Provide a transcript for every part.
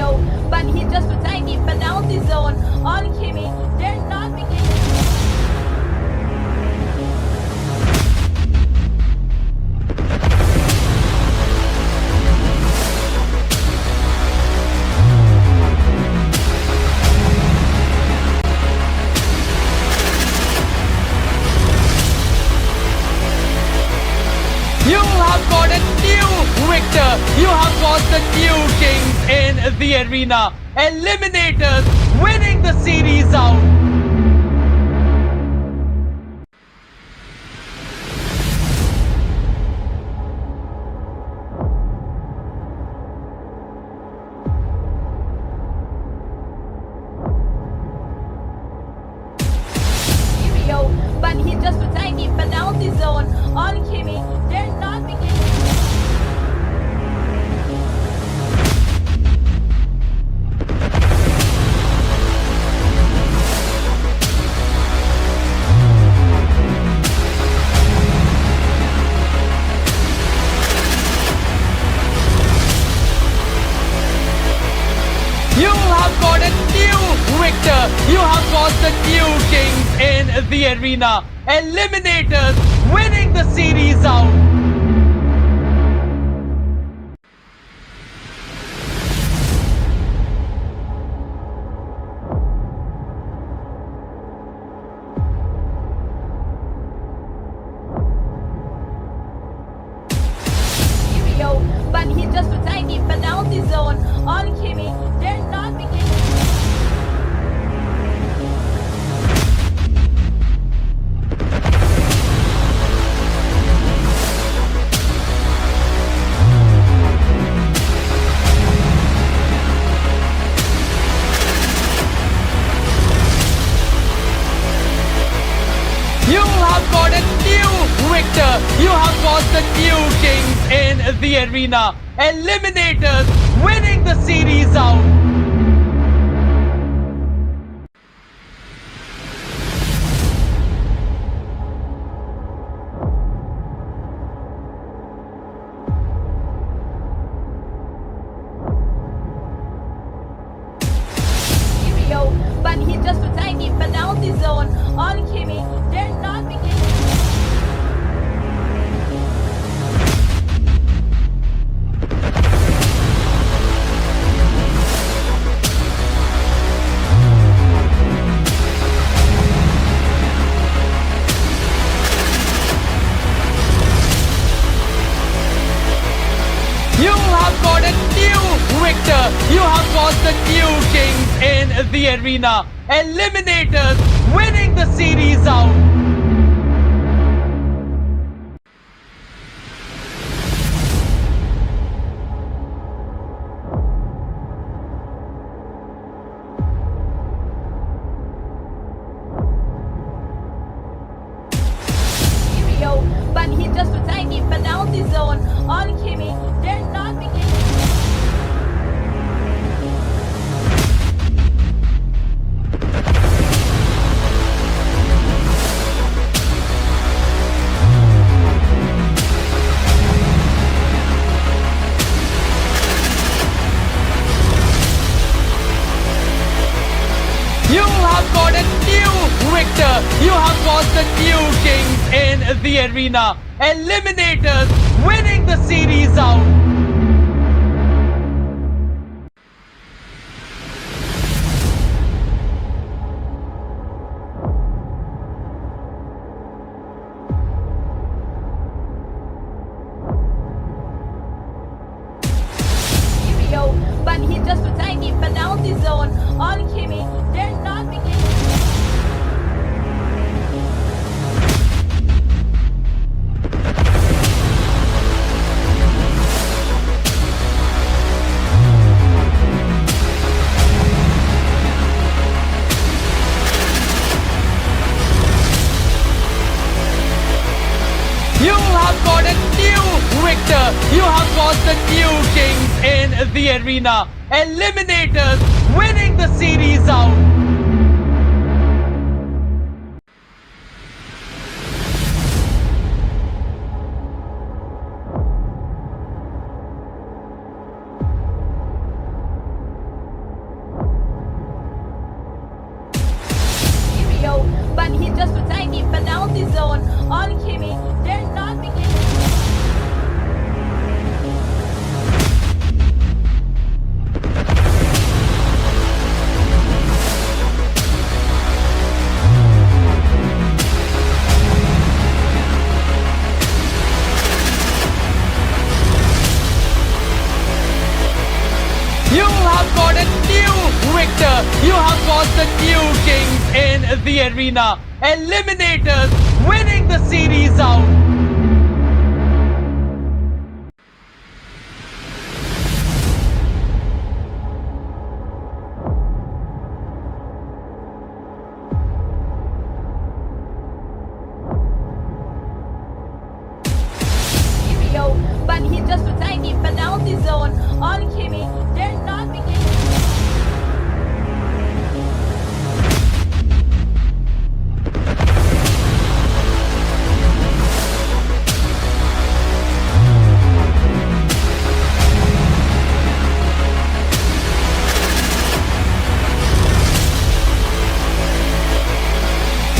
Yo, but he just to take the penalty zone on Kimi. They're not beginning. You have got a new victor. You have got the new kings in the arena. Eliminators winning the series out. Yo, but he just to take the penalty zone on Kimi. They're not beginning. You have got a new victor. You have got the new kings in the arena. Eliminators winning the series out. Yo, but he just to take the penalty zone on Kimi. They're not beginning. You have got a new victor. You have got the new kings in the arena. Eliminators winning the series out. Yo, but he just to take the penalty zone on Kimi. They're not beginning. You have got a new victor. You have got the new kings in the arena. Eliminators winning the series out. Yo, but he just to take the penalty zone on Kimi. They're not beginning. You have got a new victor. You have got the new kings in the arena. Eliminators winning the series out. Yo, but he just to take the penalty zone on Kimi. They're not beginning. You have got a new victor. You have got the new kings in the arena. Eliminators winning the series out. victor. You have got the new kings in the arena. Eliminators winning the series out. But he just retired the penalty zone on Kimi. They're not beginning.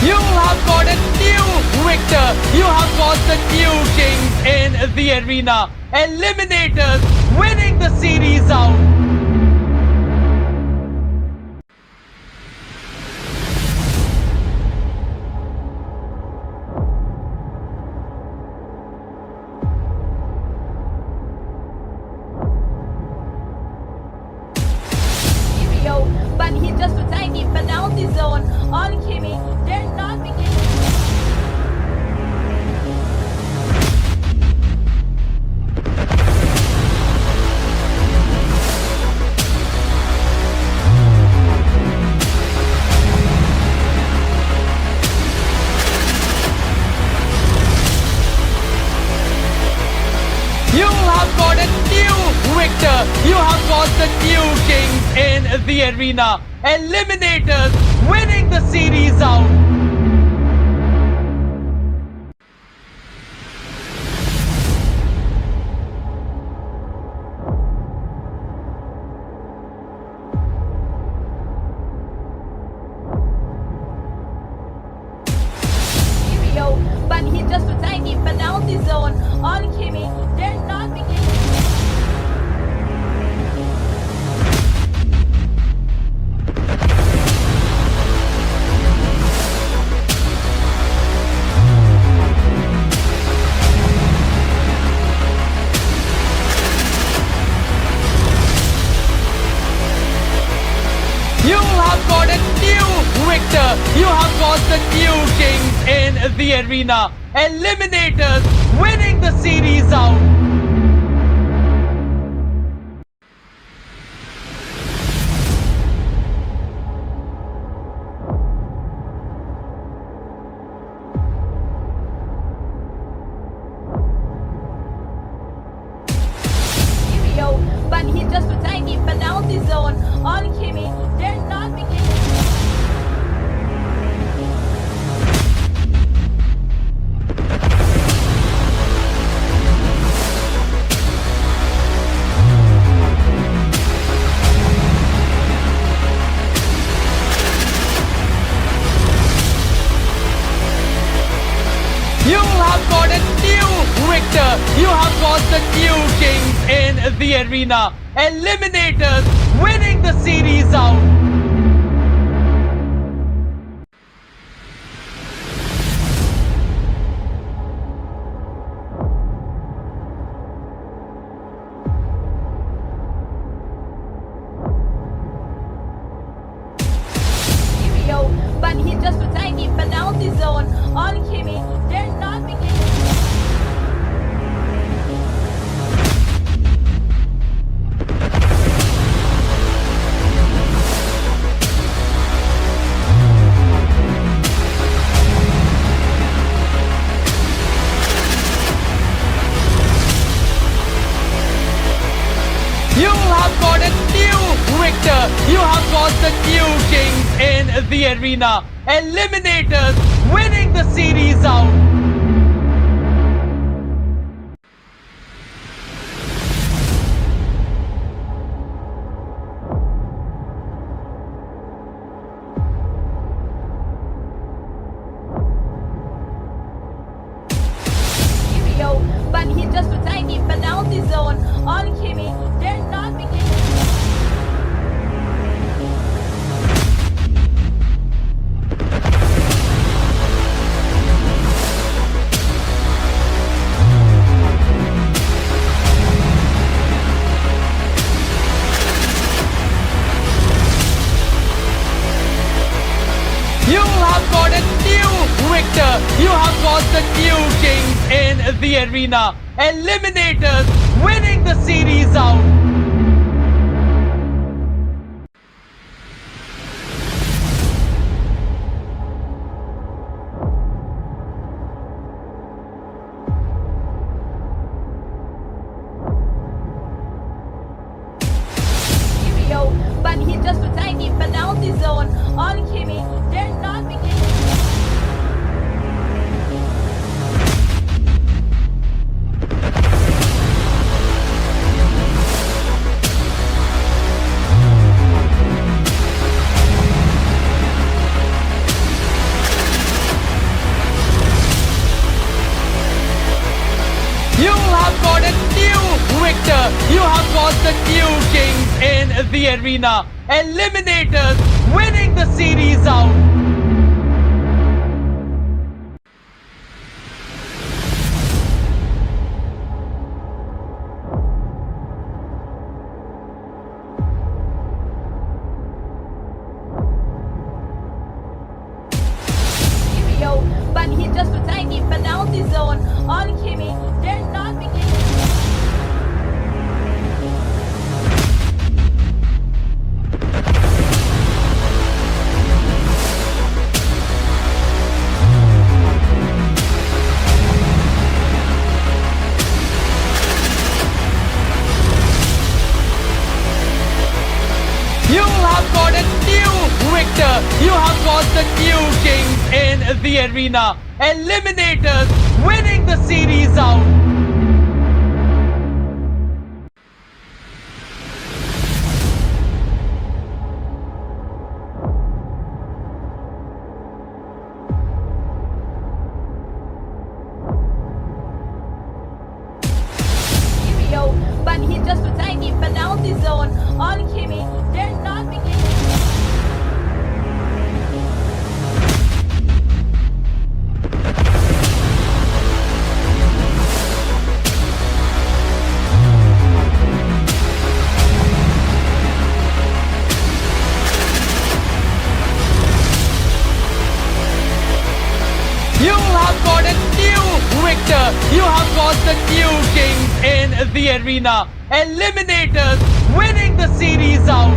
You have got a new victor. You have got the new kings in the arena. Eliminators winning the series out. But he just retired the penalty zone on Kimi. They're not beginning. You have got a new victor. You have got the new kings in the arena. Eliminators winning the series out. But he just retired the penalty zone on Kimi. They're not beginning. You have got a new victor. You have got the new kings in the arena. Eliminators winning the series out. But he just retired the penalty zone on Kimi. They're not beginning. You have got a new victor. You have got the new kings in the arena. Eliminators winning the series out. But he just retired the penalty zone on Kimi. They're not beginning. You have got a new victor. You have got the new kings in the arena. Eliminators winning the series out. But he just retired the penalty zone on Kimi. They're not beginning. the arena. Eliminators winning the series out. But he just retired the penalty zone on Kimi. They're not beginning. You have got a new victor. You have got the new kings in the arena. Eliminators winning the series out. But he just retired the penalty zone on Kimi. They're not beginning. You have got a new victor. You have got the new kings in the arena. Eliminators winning the series out. But he just retired the penalty zone on Kimi. They're not beginning. You have got a new victor. You have got the new kings in the arena. Eliminators winning the series out.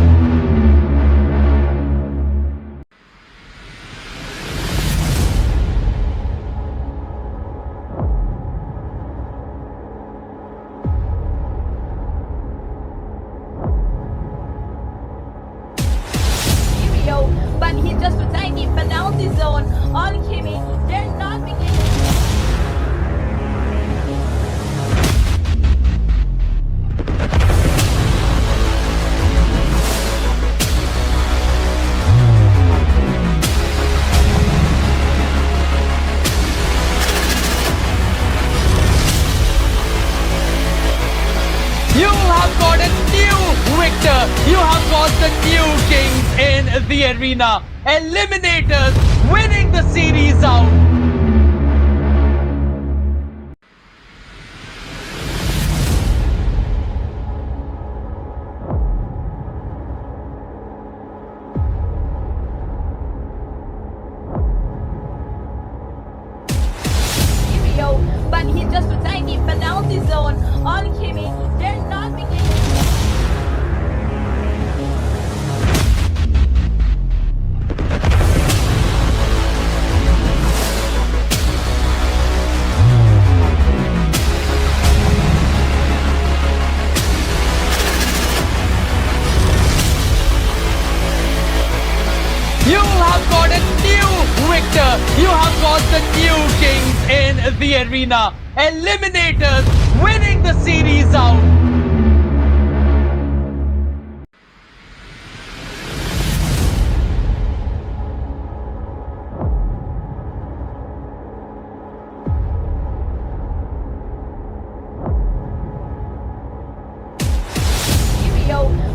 But he just retired the penalty zone on Kimi. They're not beginning. You have got a new victor. You have got the new kings in the arena. Eliminators winning the series out. But he just retired the penalty zone on Kimi. They're not beginning. You have got a new victor. You have got the new kings in the arena. Eliminators winning the series out.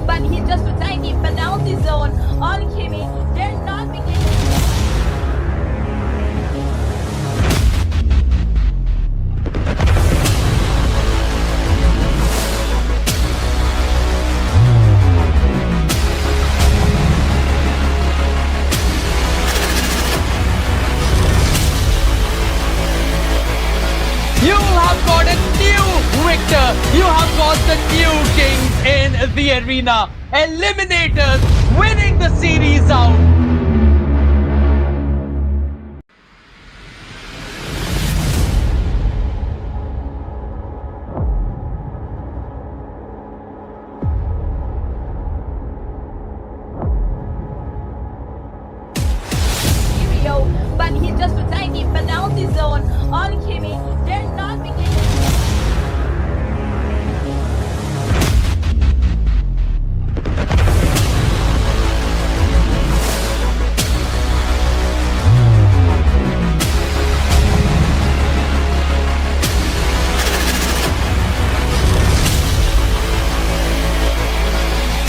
But he just retired the penalty zone on Kimi. They're not beginning. the arena. Eliminators winning the series out. But he just to take the penalty zone on Kimi. They're not beginning.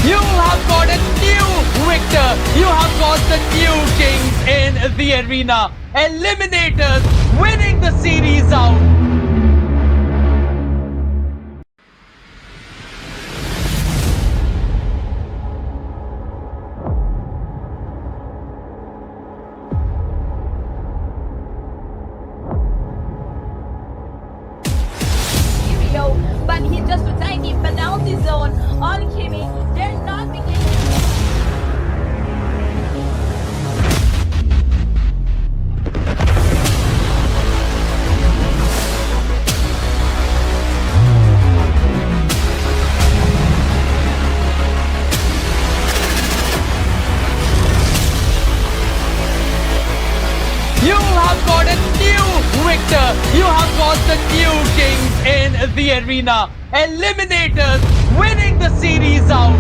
You have got a new victor. You have got the new kings in the arena. Eliminators winning the series out. But he just to take the penalty zone on Kimi. They're not beginning. You have got a new victor. You have got the new kings in the arena. Eliminators winning the series out.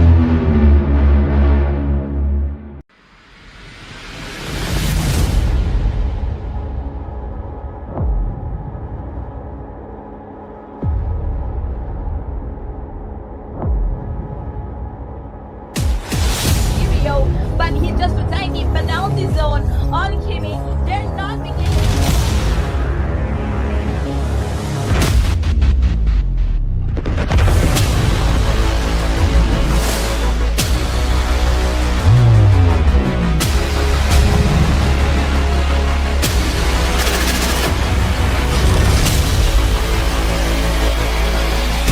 But he just to take the penalty zone on Kimi. They're not beginning.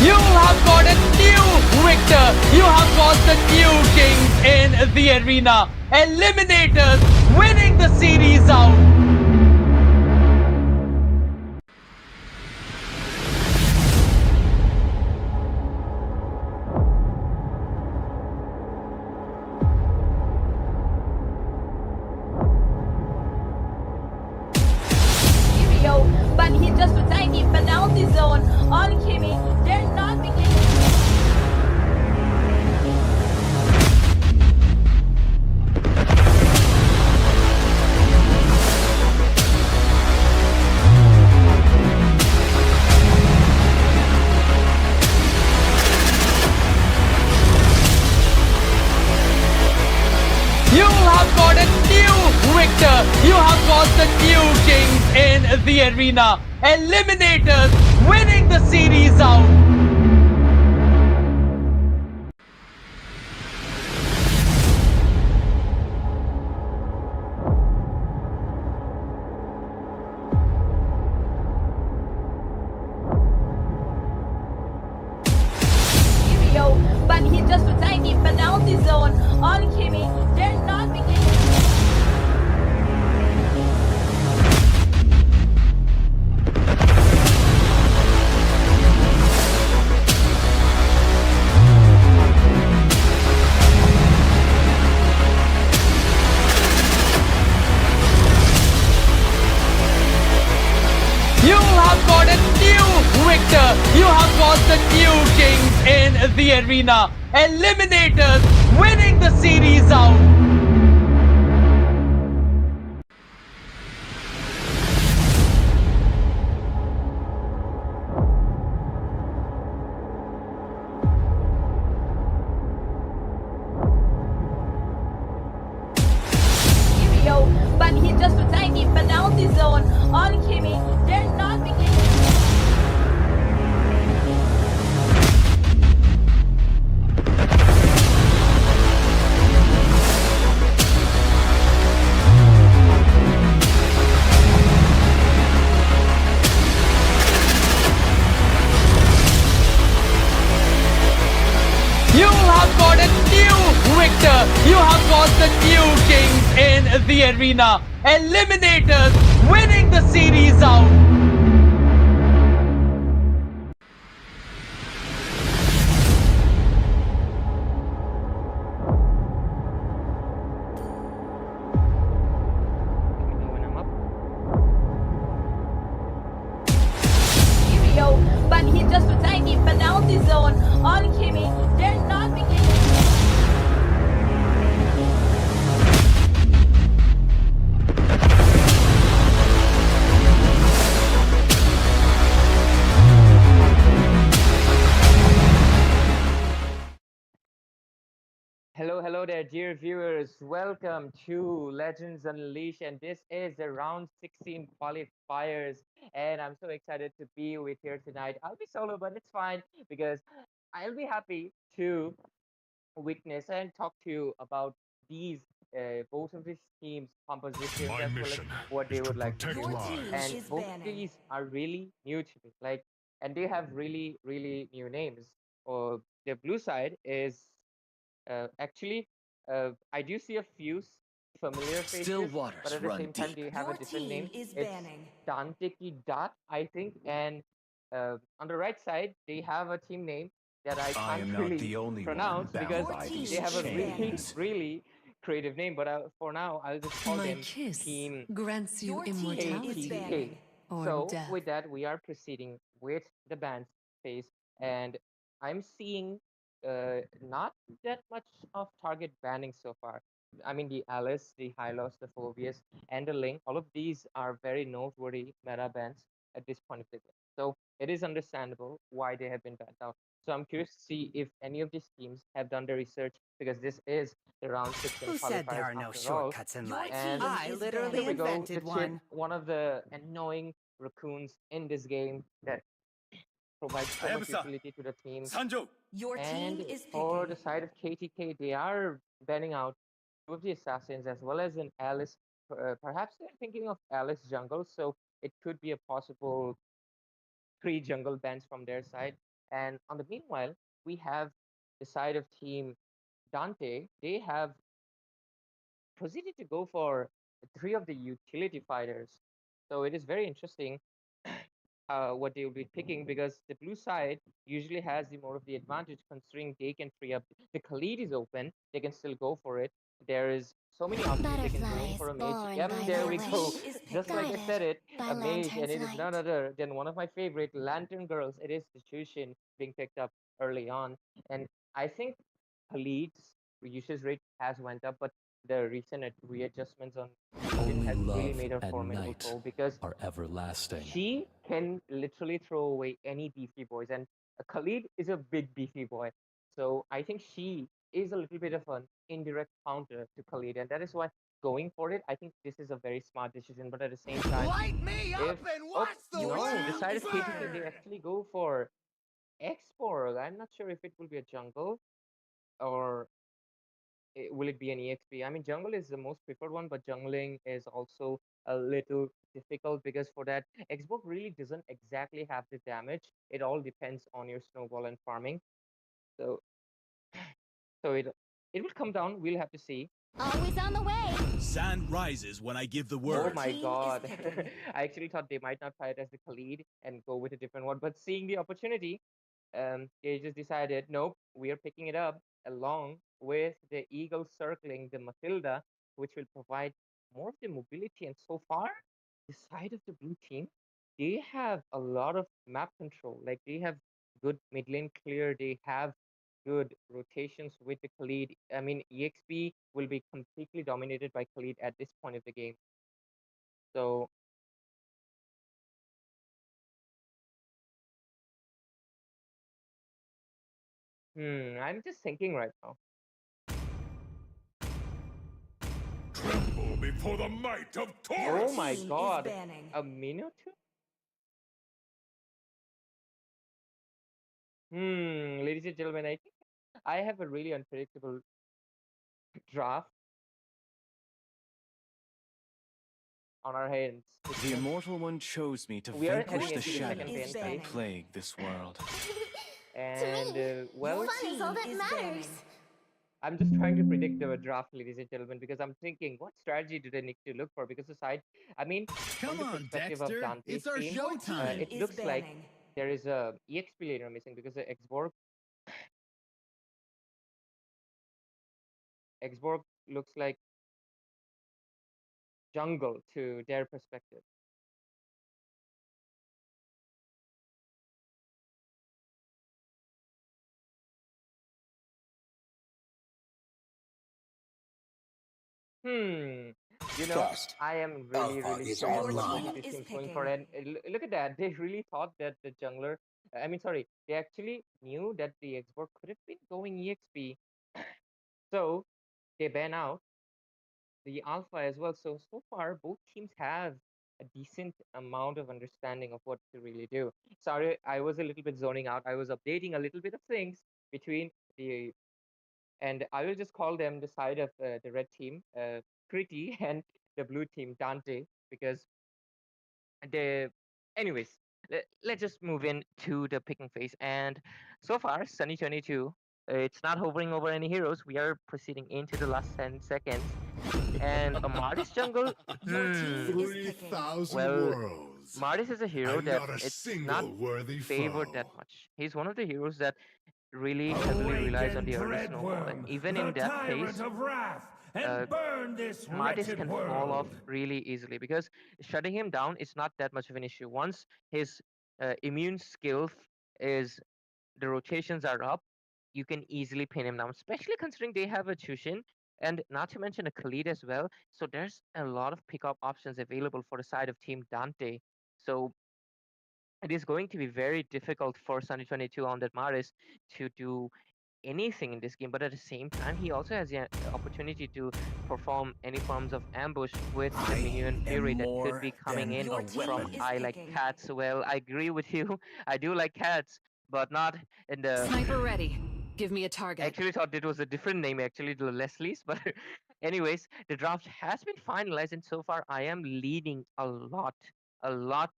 You have got a new victor. You have got the new kings in the arena. Eliminators winning the series out. But he just to take the penalty zone on Kimi. They're not beginning. You have got a new victor. You have got the new kings in the arena. Eliminators winning the series out. But he just to take the penalty zone on Kimi. They're not beginning. You have got a new victor. You have got the new kings in the arena. Eliminators winning the series out. But he just to take the penalty zone on Kimi. They're not beginning. You have got a new victor. You have got the new kings in the arena. Eliminators winning the series out. When I'm up. But he just retired the penalty zone on Kimmy. They're not making. Hello there, dear viewers. Welcome to Legends Unleashed, and this is the round 16 qualifiers. And I'm so excited to be with here tonight. I'll be solo, but it's fine because I'll be happy to witness and talk to you about these both of these teams' compositions My as well as mission what they is to would like to protect do. lives. And is both of banning. these are really new to me. And they have really new names. Or the blue side is actually, I do see a few familiar Still faces, waters but at the run same time, deep. they have a Your different team name. is It's banning. Danteki Dat, I think. And on the right side, they have a team name that I I can't am not really the only one pronounce bound because by Your these they have a really, chains. really creative name. But for now, I'll just call My them kiss Team grants you Your team is immortality banning. KTK. or So death. with that, we are proceeding with the band's phase, and I'm seeing not that much of target banning so far. I mean, the Alice, the Hylos, the Phobias, and the Link, all of these are very noteworthy meta bans at this point of the game. So it is understandable why they have been banned out. So I'm curious to see if any of these teams have done the research because this is the round 16 Who said there qualifiers are no after all. shortcuts in Your life? And team I is literally here we go. The invented chip, one. one of the annoying raccoons in this game that provides so much utility to the team. Your And team is for the picking. side of KTK, they are banning out two of the assassins as well as an Alice. Perhaps they're thinking of Alice jungle, so it could be a possible three jungle bans from their side. And on the meanwhile, we have the side of team Dante. They have proceeded to go for three of the utility fighters. So it is very interesting what they will be picking because the blue side usually has the more of the advantage considering they can free up. The Khalid is open, they can still go for it. There is so many options they can go in for a mage. Born Yep, by there the we go. Team is Just like I guided said it, by a mage, and lantern's it is none light. other than one of my favorite Lantern Girls. It is the Chushin being picked up early on. And I think Khalid's usage rate has went up, but the recent readjustments on Khalid Only has really love made a and formidable night toll because are everlasting. she can literally throw away any beefy boys, and Khalid is a big beefy boy. So I think she is a little bit of an indirect counter to Khalid, and that is why going for it, I think this is a very smart decision. But at the same time, Light me if up and watch the no, world the side of KTK burn! they actually go for X4. I'm not sure if it will be a jungle or will it be an EXP? I mean, jungle is the most preferred one, but jungling is also a little difficult because for that, Xbox really doesn't exactly have the damage. It all depends on your snowball and farming. So, so it will come down. We'll have to see. Always on the way. Sand rises when I give the Oh word. my team is god! picking. I actually thought they might not fight as the Khalid and go with a different one, but seeing the opportunity, they just decided, nope, we are picking it up along with the eagle circling the Matilda, which will provide more of the mobility. And so far, the side of the blue team, they have a lot of map control. Like they have good mid lane clear, they have good rotations with the Khalid. I mean, EXP will be completely dominated by Khalid at this point of the game. So I'm just thinking right now. Tremble before the might of Your Oh Taurus! my team is god, banning. a Minotaur? Ladies and gentlemen, I think I have a really unpredictable draft on our hands. The Immortal One chose me to We are vanquish heading the into the second Is shadows ban banning. that phase, plague this world. And well, fun is all that matters. I'm just trying to predict the draft, ladies and gentlemen, because I'm thinking, what strategy do they need to look for? Because I mean, from Come the on, perspective of Dexter. Dante's It's our team, showtime. it looks like there is a EXP laner missing because the Xborg looks like jungle to their perspective. You know, Trust. I am Alpha really is curious what online. both of these teams going for. And look at that, they really thought that the jungler, I mean, sorry, they actually knew that the Xborg could have been going EXP, so they ban out the alpha as well. So far, both teams have a decent amount of understanding of what to really do. Sorry, I was a little bit zoning out. I was updating a little bit of things between the, and I will just call them the side of the red team, Kriti, and the blue team, Dante, because the, anyways, let's just move in to the picking phase. And so far, Sunny 22, it's not hovering over any heroes. We are proceeding into the last 10 seconds. And a Mardis jungle, 3,000 well, worlds. Mardis is a hero And that not a it's single not worthy favored foe. that much. He's one of the heroes that really heavily relies on the early snowball. And even in that case, of wrath, burn this Mardis can fall off really easily because shutting him down is not that much of an issue. Once his immune skill is, the rotations are up, you can easily pin him down, especially considering they have a Chushin and not to mention a Khalid as well. So there's a lot of pickup options available for the side of Team Dante. So it is going to be very difficult for Sunny 22 on that Maris to do anything in this game, but at the same time, he also has the opportunity to perform any forms of ambush with the minion fury that could be coming in from I like cats. Well, I agree with you. I do like cats, but not in the. Sniper ready. Give me a target. I actually thought it was a different name, actually, the Leslie's. But, anyways, the draft has been finalized, and so far, I am leading a lot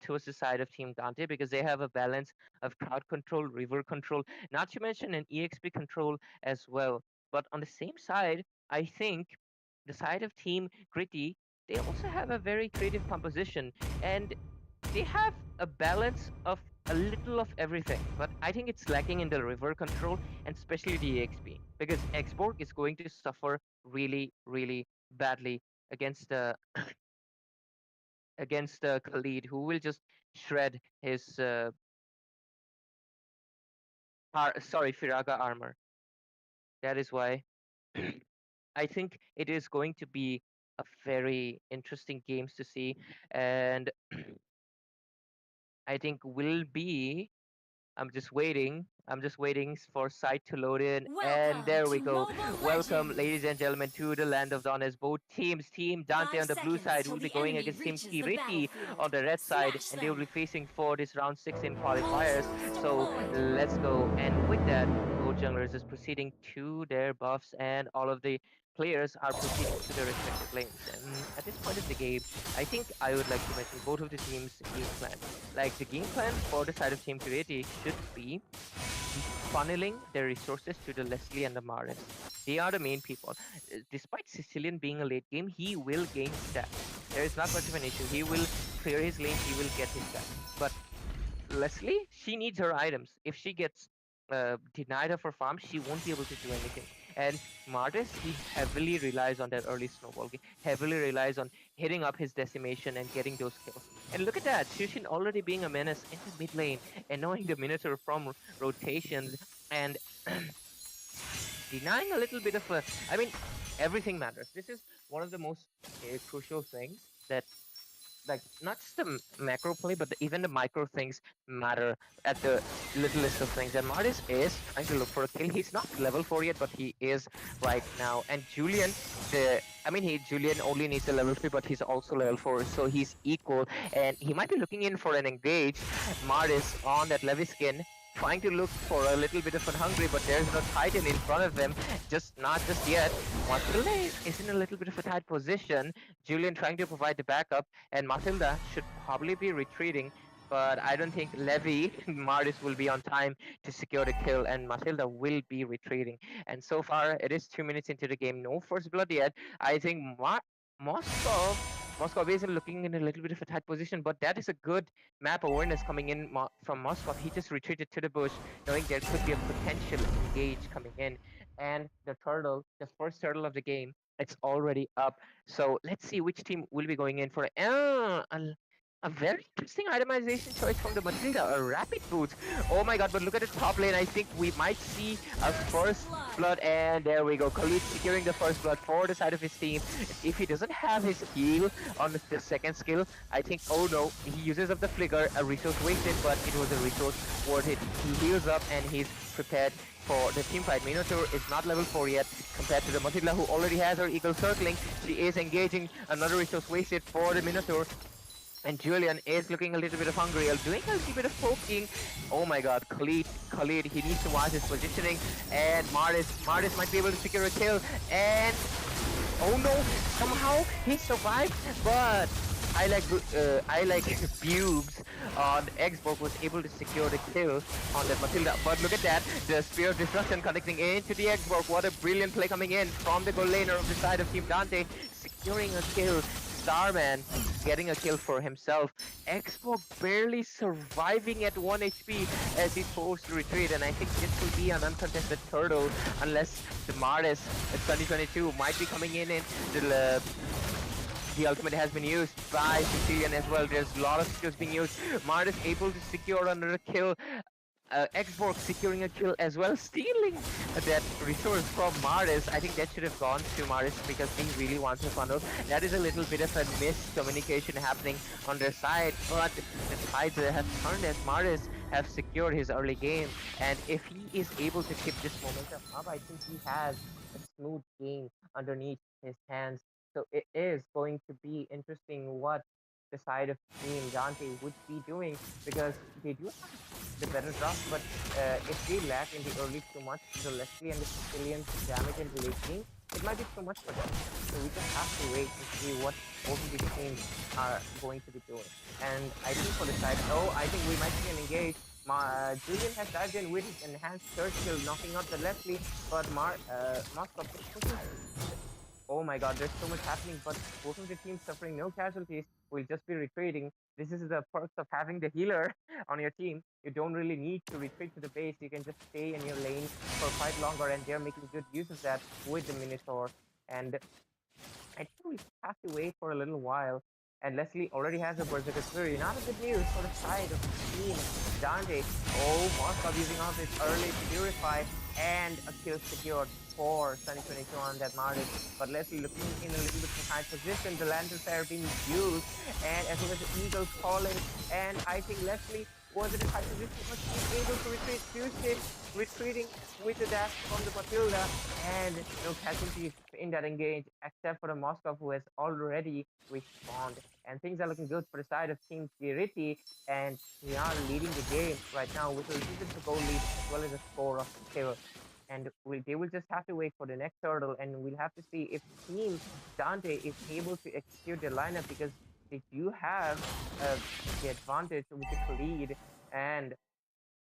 towards the side of Team Dante because they have a balance of crowd control, river control, not to mention an EXP control as well. But on the same side, I think the side of Team Gritty, they also have a very creative composition and they have a balance of a little of everything. But I think it's lacking in the river control and especially the EXP because Xborg is going to suffer really badly against the Khalid, who will just shred his Firaga armor. That is why I think it is going to be a very interesting games to see, and I think will be. I'm just waiting for site to load in. And there we go. Welcome, ladies and gentlemen, to the land of dawn as both teams, Team Dante on the blue side, will be going against Team Kiriti on the red side, and they will be facing for this round 6 in qualifiers. So let's go. And with that, both junglers is proceeding to their buffs, and all of the players are proceeding to their respective lanes. And at this point of the game, I think I would like to mention both of the teams' game plan. Like the game plan for the side of Team Creative should be funneling their resources to the Leslie and the Maris. They are the main people. Despite Sicilian being a late game, he will gain stats. There is not much of an issue. He will clear his lane, he will get his stats. But Leslie, she needs her items. If she gets denied of her farm, she won't be able to do anything. And Martis, he heavily relies on that early snowball game, heavily relies on hitting up his decimation and getting those kills. And look at that, Shushin already being a menace in the mid lane, and knowing the Minotaur from rotations, and denying a little bit of a, I mean, everything matters. This is one of the most crucial things that, like, not just the macro play, but even the micro things matter at the littlest of things. And Martis is trying to look for a kill. He's not level 4 yet, but he is right now. And Julian, Julian only needs a level 3, but he's also level 4, so he's equal. And he might be looking in for an engage. Martis on that Levi skin, trying to look for a little bit of an hungry, but there's no Titan in front of him. Not just yet. Matilda is in a little bit of a tight position. Julian trying to provide the backup, and Matilda should probably be retreating. but I don't think Levi, Maris will be on time to secure the kill, and Matilda will be retreating. And so far, it is 2 minutes into the game, no first blood yet. I think Moscow. Moscow is looking in a little bit of a tight position, but that is a good map awareness coming in from Moscow. He just retreated to the bush, knowing there could be a potential engage coming in. And the turtle, the first turtle of the game, it's already up. So let's see which team will be going in for a very interesting itemization choice from the Matilda, a rapid boots. Oh my god, but look at the top lane. I think we might see a first blood, and there we go. Khalid securing the first blood for the side of his team. If he doesn't have his heal on the second skill, I think, oh no, he uses up the flicker, a resource wasted, but it was a resource worth it. He heals up and he's prepared for the team fight. Minotaur is not level 4 yet compared to the Matilda, who already has her eagle circling. She is engaging, another resource wasted for the Minotaur. And Julian is looking a little bit of hungry, doing a little bit of poking. Oh my god, Khalid, he needs to watch his positioning. And Maris might be able to secure a kill. And oh no, somehow he survived, but I like Bubes on Xbox was able to secure the kill on that Matilda. But look at that, the Spear of Destruction connecting into the Xbox. What a brilliant play coming in from the goal laner of the side of Team Dante, securing a kill. Starman getting a kill for himself. Expo barely surviving at 1 HP as he's forced to retreat, and I think this will be an uncontested turtle unless the Martis at 2022 might be coming in and the ultimate has been used by Sicilian as well. There's a lot of skills being used. Martis able to secure another kill. Xbox securing a kill as well, stealing that resource from Maris. I think that should have gone to Maris because he really wants a funnel. That is a little bit of a miscommunication happening on their side, but the tides have turned as Maris have secured his early game. And if he is able to keep this momentum up, I think he has a smooth game underneath his hands. So it is going to be interesting what the side of Team Dante would be doing, because they do have the better draft, but if they lack in the early too much, the Leslie and the Sicilian damage in the late game, it might be too much for them. So we just have to wait and see what both of these teams are going to be doing. And I think for the side, I think we might see an engage. Julian has dived in with his enhanced third skill, knocking out the Leslie, but Moscow oh my god, there's so much happening, but both of the teams suffering no casualties, will just be retreating. This is the perks of having the healer on your team. You don't really need to retreat to the base, you can just stay in your lane for quite longer, and they're making good use of that with the Minotaur. And I think we have to wait for a little while. And Leslie already has a Berserker Fury. Not a good news for the side of Team Dante. Oh, Moscow using off his early to purify, and a kill secured for Sunny 22 on that Maris. But Leslie looking in a little bit of a high position. The Lantern Fire being used, and as well as the Eagles falling. And I think Leslie was in a high position, but she was able to retreat. Tuesday retreating with the dash from the Matilda, and no casualties in that engage, except for the Moscow, who has already respawned. And things are looking good for the side of Team Spiriti, and we are leading the game right now with a little bit of a goal lead as well as a score of 0. And they will just have to wait for the next turtle, and we'll have to see if Team Dante is able to execute their lineup, because they do have the advantage with the lead and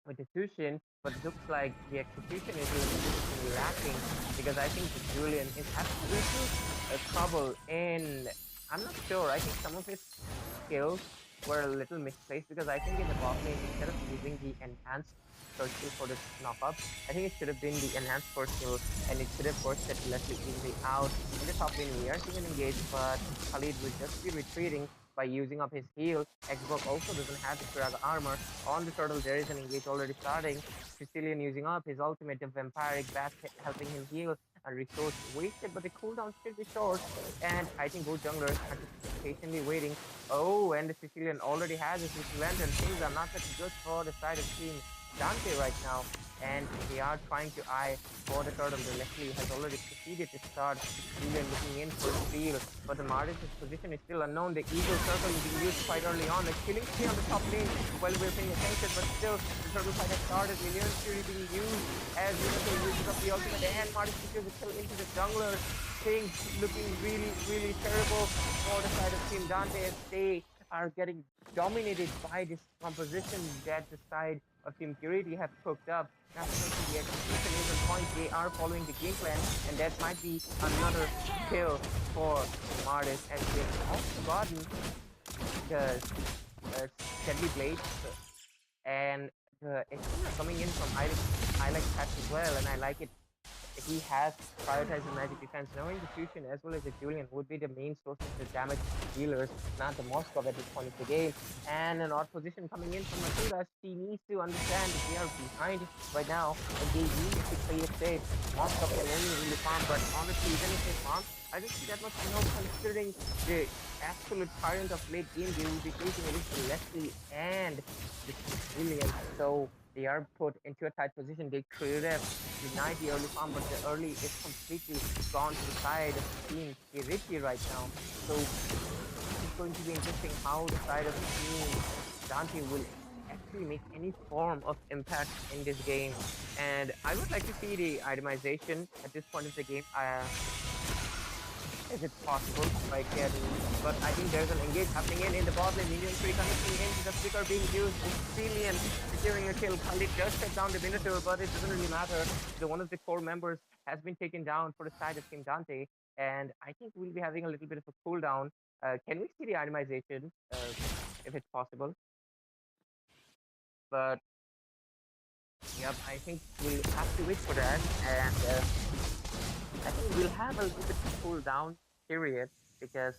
with the Tushin, but it looks like the execution is a little bit lacking, because I think the Julian is absolutely trouble in, I'm not sure, I think some of his skills were a little misplaced, because I think in the bot lane, instead of using the enhanced first skill for the knock-up, I think it should have been the enhanced first skill, and it should have forced that Leslie easily out. In the top lane, we are seeing an engage, but Khalid will just be retreating by using up his heal. Xbox also doesn't have the Kiraga armor. On the turtle, there is an engage already starting. Sicilian using up his ultimate, the Vampiric Bat, helping him heal, and resource wasted, but the cooldown should be short. And I think both junglers are just patiently waiting. Oh, and the Sicilian already has his lantern. Things are not that good for the side of Team Dante right now, and they are trying to eye for the turtle. The Leslie has already proceeded to start. Julian looking in for the steal, but the Maris' position is still unknown. The Eagle Circle is being used quite early on. The killing spree on the top lane while we're paying attention, but still the turtle fight has started. Million Fury being used as Minotaur uses up the ultimate, and Maris secures the kill into the jungler. Things looking really, really terrible for the side of Team Dante as they are getting dominated by this composition that the side of Team Purity have cooked up. Not to mention the execution is on point. They are following the game plan, and that might be another kill for Martis, as they've also gotten the Deadly Blade and the Estina coming in from I like that as well, and I like it. He has prioritized the magic defense, knowing the Fusion as well as the Julian would be the main source of the damage dealers, not the Moskov at this point of the game. And an odd position coming in from Matilda. She needs to understand that they are behind right now, and they need to play it safe. Moskov can only really farm, but honestly, even if they farm, I don't see that much help considering the absolute tyrant of late game. They will be facing at least the Leslie and the Julian. So they are put into a tight position. They could have denied the early farm, but the early is completely gone to the side of Team Kiriti right now. So it's going to be interesting how the side of Team Dante will actually make any form of impact in this game. And I would like to see the itemization at this point of the game. Is it possible by getting, but I think there's an engage happening in the bot lane. Minion 3 connecting into the flicker being used. Cillian securing a kill. Khalid does take down the Minotaur, but it doesn't really matter. One of the core members has been taken down for the side of Team Dante, and I think we'll be having a little bit of a cooldown. Can we see the itemization, if it's possible? But yep, I think we'll have to wait for that, and I think we'll have a little bit of a cooldown period because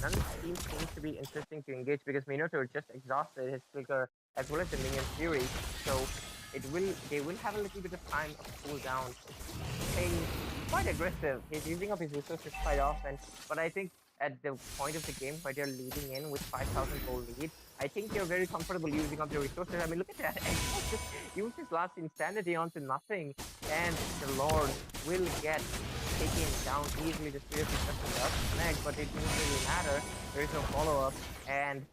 none of the teams seems to be interesting to engage because Minotaur just exhausted his flicker as well as the minion fury. So they will have a little bit of time of cooldown. Playing quite aggressive. He's using up his resources quite often, but I think at the point of the game where they're leading in with 5,000 gold lead, I think they're very comfortable using up their resources. I mean, look at that. Just use his last insanity onto nothing, and the Lord will get taken down easily. The Spirit just does connect, but it doesn't really matter. There is no follow-up, and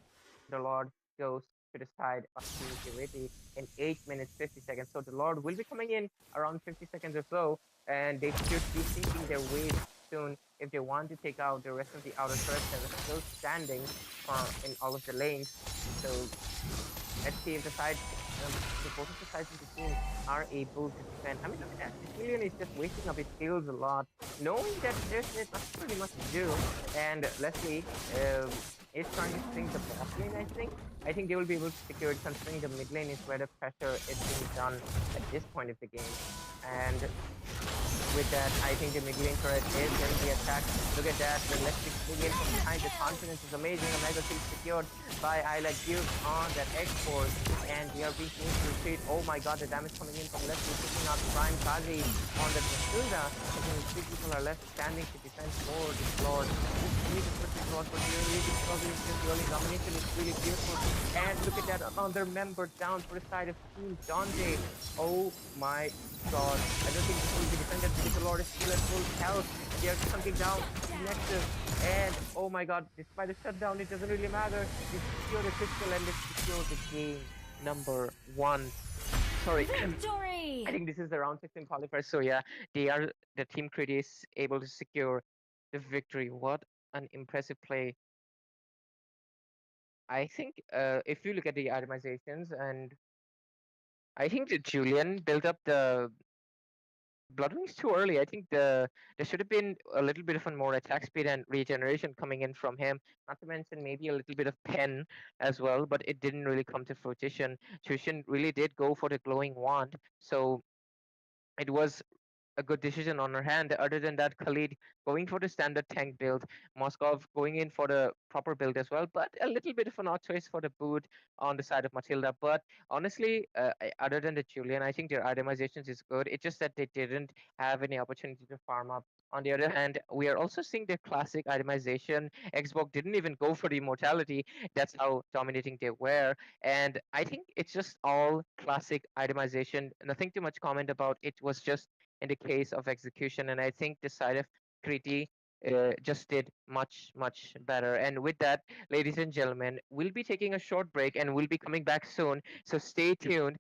the Lord goes to the side of Team Purity in 8 minutes 50 seconds. So the Lord will be coming in around 50 seconds or so, and they should be sinking their waves soon if they want to take out the rest of the outer turrets that are still standing in all of the lanes. So let's see if both of the sides of the team are able to defend. I mean, look at that. Cillian is just wasting up his skills a lot, knowing that there's not really much to do. And Leslie is trying to swing the bot lane, I think. I think they will be able to secure it considering the mid lane is where the pressure is being done at this point of the game. And with that, I think the mid lane turret is getting the attack. Look at that, the Leslie coming in from behind. The confidence is amazing. A mega shield secured by Isla Duke on that export, and they are being forced to retreat. Oh my god, the damage coming in from Leslie, picking out Prime Kazi on the Matilda. I think 3 people are left standing to defend for this Lord. This is the Lord, but really struggling with the early domination is really beautiful. And look at that, another member down for the side of Team Dante. Oh my god, I don't think this will be defended because the Lord is still at full health. They are chunking down the Nexus, and oh my god, despite the shutdown, it doesn't really matter. They secure the crystal and they secure the game number 1. Sorry. Victory! I think this is the round 16 qualifier. So yeah, the Team Crit is able to secure the victory. What an impressive play. I think if you look at the itemizations, and I think that Julian built up the Bloodwing's too early. I think there should have been a little bit of a more attack speed and regeneration coming in from him. Not to mention maybe a little bit of pen as well, but it didn't really come to fruition. Tushin really did go for the glowing wand, so it was a good decision on her hand. Other than that, Khalid going for the standard tank build, Moskov going in for the proper build as well, but a little bit of an odd choice for the boot on the side of Matilda. But honestly, other than the Julian, I think their itemizations is good. It's just that they didn't have any opportunity to farm up. On the other hand, we are also seeing their classic itemization. Xbox didn't even go for the immortality. That's how dominating they were. And I think it's just all classic itemization. Nothing too much comment about it. Was just in the case of execution. And I think the side of Kriti just did much, much better. And with that, ladies and gentlemen, we'll be taking a short break and we'll be coming back soon. So stay tuned.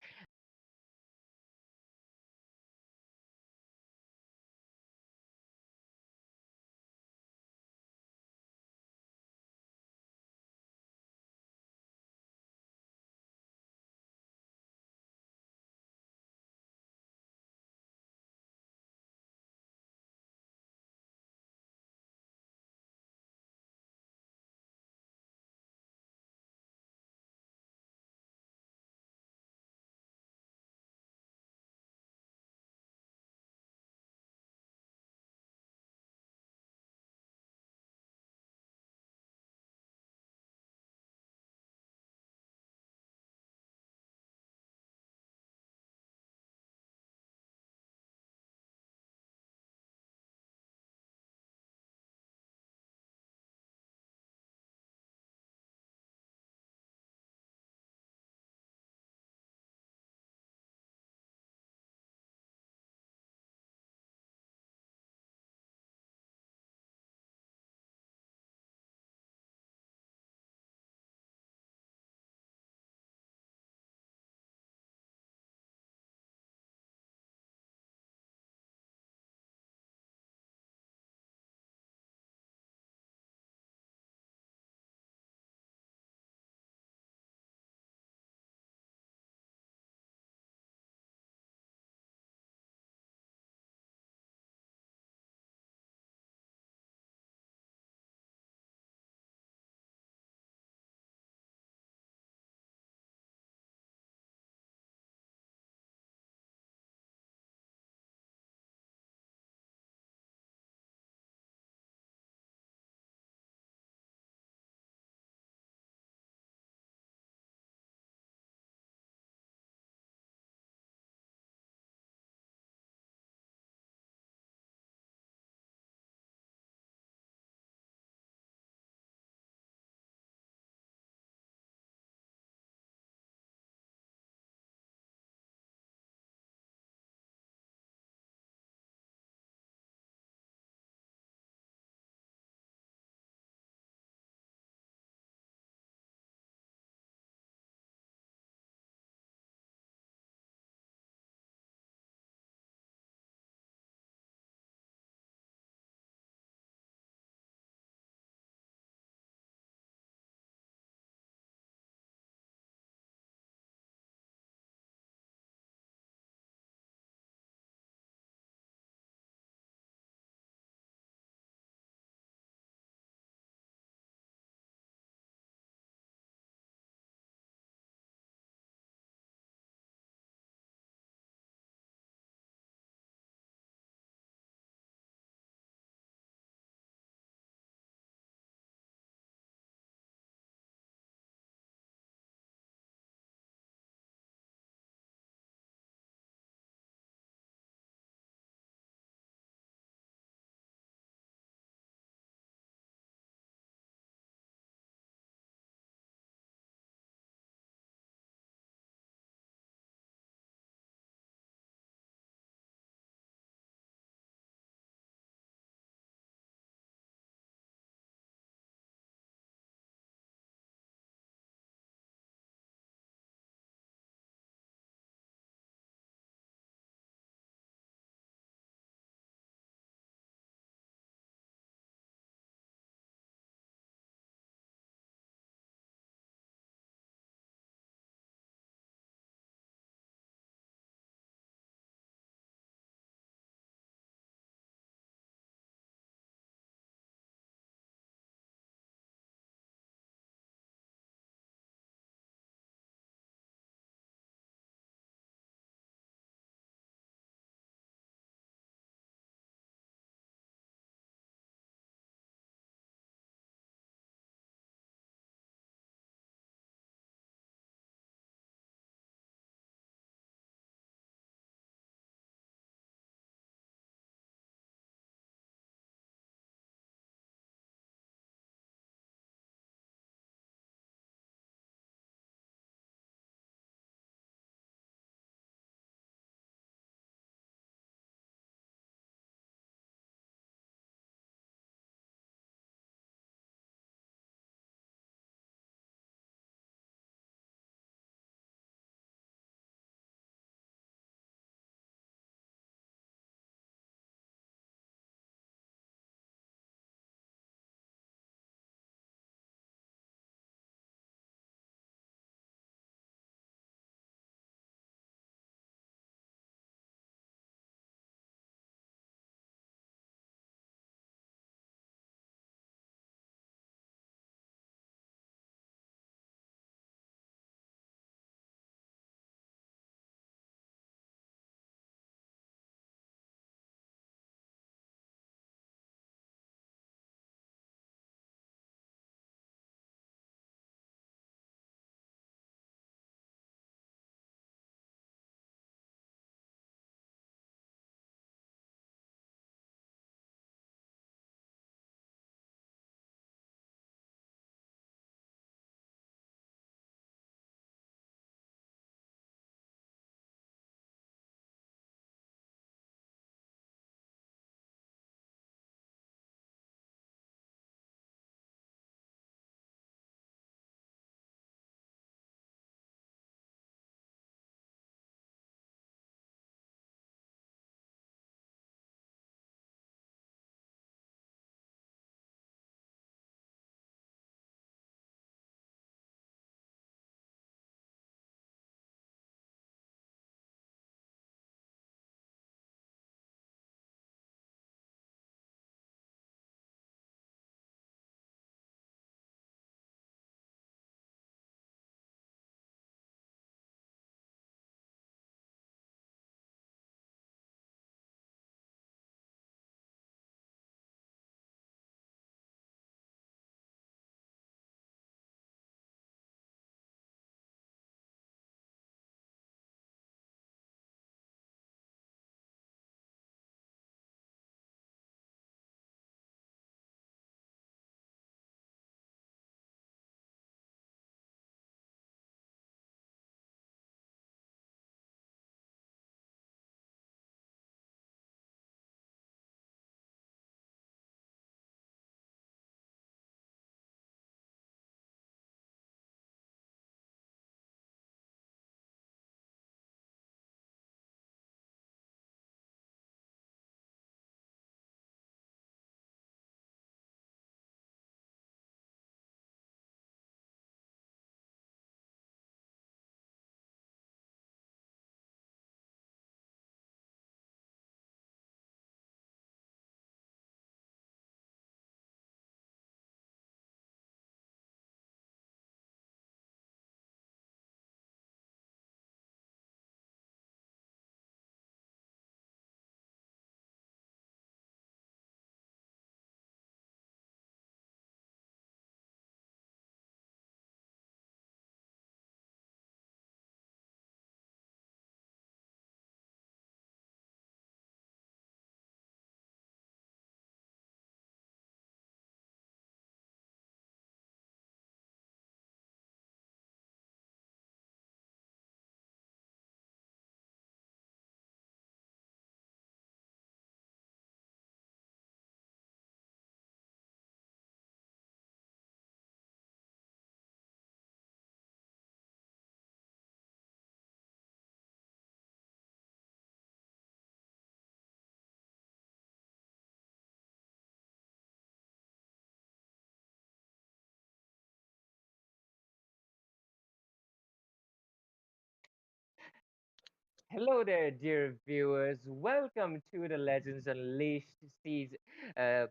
Hello there, dear viewers. Welcome to the Legends Unleashed season, uh,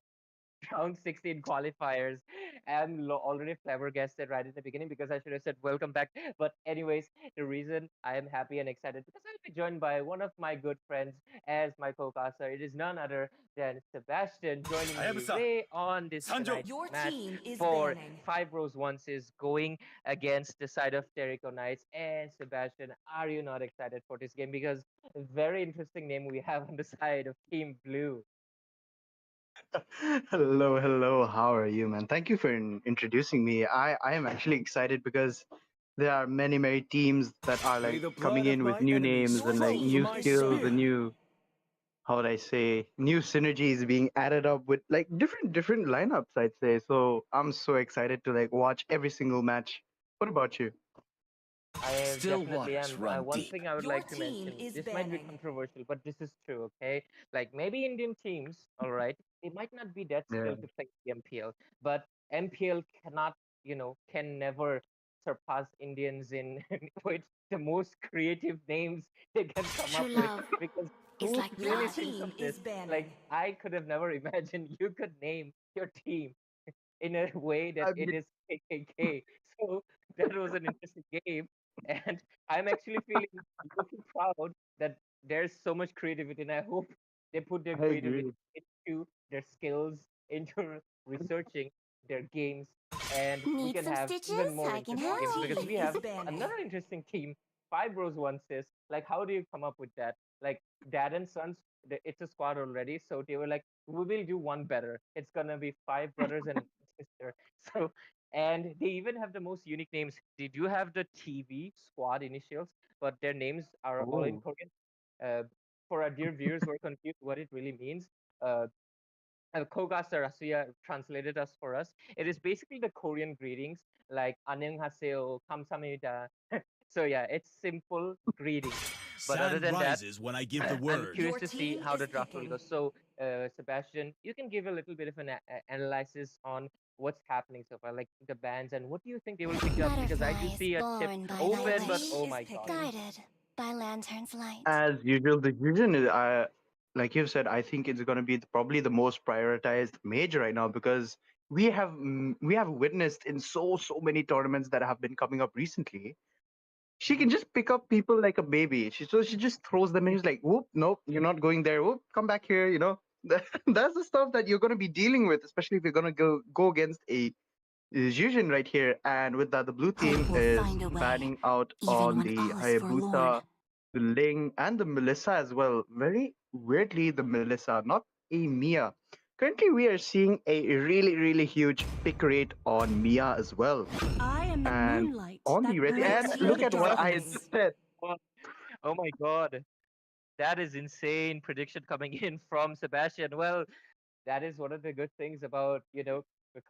round 16 qualifiers. I'm already flabbergasted right in the beginning because I should have said welcome back. But anyways, the reason I am happy and excited because I'll be joined by one of my good friends as my co-caster. It is none other than Sebastian joining me way on this tonight's Your match team is for banning. 5 rows 1 is going against the side of Terrico Knights. And Sebastian, are you not excited for this game? Because a very interesting name we have on the side of Team Blue. Hello, hello. How are you, man? Thank you for introducing me. I am actually excited because there are many, many teams that are May like the coming blood of in with my new enemies names Your and like flow from new team my is skills and banning. spear. new, how would I say, new synergies being added up with like different lineups, I'd say. So I'm so excited to like watch every single match. What about you? I Still definitely waters am. run One deep. thing I would Your like to team mention, is this might be banning. controversial, but this is true, okay? Like maybe Indian teams, all right, they might not be that Yeah. skilled to play the MPL, but MPL cannot, can never surpass Indians in with the most creative names they can come True up with. love Because is who like Your really blood. thinks of team this? is banning. Like I could have never imagined you could name your team in a way that I it mean, is KKK. So that was an interesting game, and I'm actually feeling looking proud that there's so much creativity, and I hope they put their I creativity agree. into their skills, into researching their games, and we Need can some have even stitches? more I can interesting Your games help. because team we is have banning. another interesting team. 5 rows 1 says, like, how do you come up with that? Like, Dad and Sons, it's a squad already, so they were like, we will do one better. It's gonna be 5 brothers and sister. So, and they even have the most unique names. They do have the TV squad initials, but their names are all in Oh. Korean. Uh, for our dear viewers who are confused what it really means, uh, Kogaster Rasuya translated us for us. It is basically the Korean greetings like 안녕하세요, 감사합니다. So yeah, it's simple greetings. But other Sand than that, rises when I give the I'm word. curious Your to see team how is the draft will picking. go. So, Sebastian, you can give a little bit of an analysis on what's happening so far, like the bands, and what do you think they will pick up? Because I do Butterflies see a chip born by thy Your open, but wish, oh team is my god. picking. guided by lantern's light. As usual, the fusion is, like you've said, I think it's going to be probably the most prioritized major right now because we have witnessed in so many tournaments that have been coming up recently. She Mhm. can just pick up people like a baby. She just throws them in. She's like, whoop, nope, you're not going there. Whoop, come back here. That's the stuff that you're going to be dealing with, especially if you're going to go against a Zhuzhen right here. And with that, the blue team Hope will is find a way, banning out even on when the all is forlorn. Hayabusa, the Ling, and the Melissa as well. Very weirdly, the Melissa, not a Mia. Currently, we are seeing a really huge pick rate on Mia as well. I am the And moonlight on the that red, breaks and through look the at what I darkness. just said. Oh, oh my god, that is insane prediction coming in from Sebastian. Well, that is one of the good things about the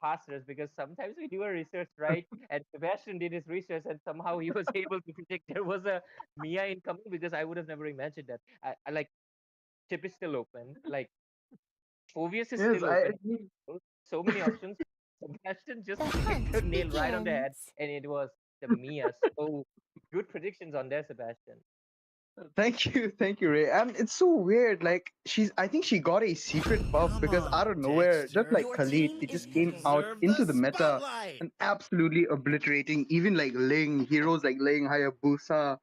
casters because sometimes we do a research right, and Sebastian did his research and somehow he was able to predict there was a Mia incoming because I would have never imagined that. I like chip is still open, like Obvious is Yes, still I open. agree. So many options. Sebastian just The hit hunt the nail right on the head, begins. and it was the Mia. So good predictions on there, Sebastian. Thank you, Ray. And it's so weird. Like I think she got a secret buff Come because out on, of nowhere, just Dexter. like Your Khalid, team it is just came You picking. out deserve into the the meta spotlight. and absolutely obliterating even like Ling, heroes like Ling, Hayabusa,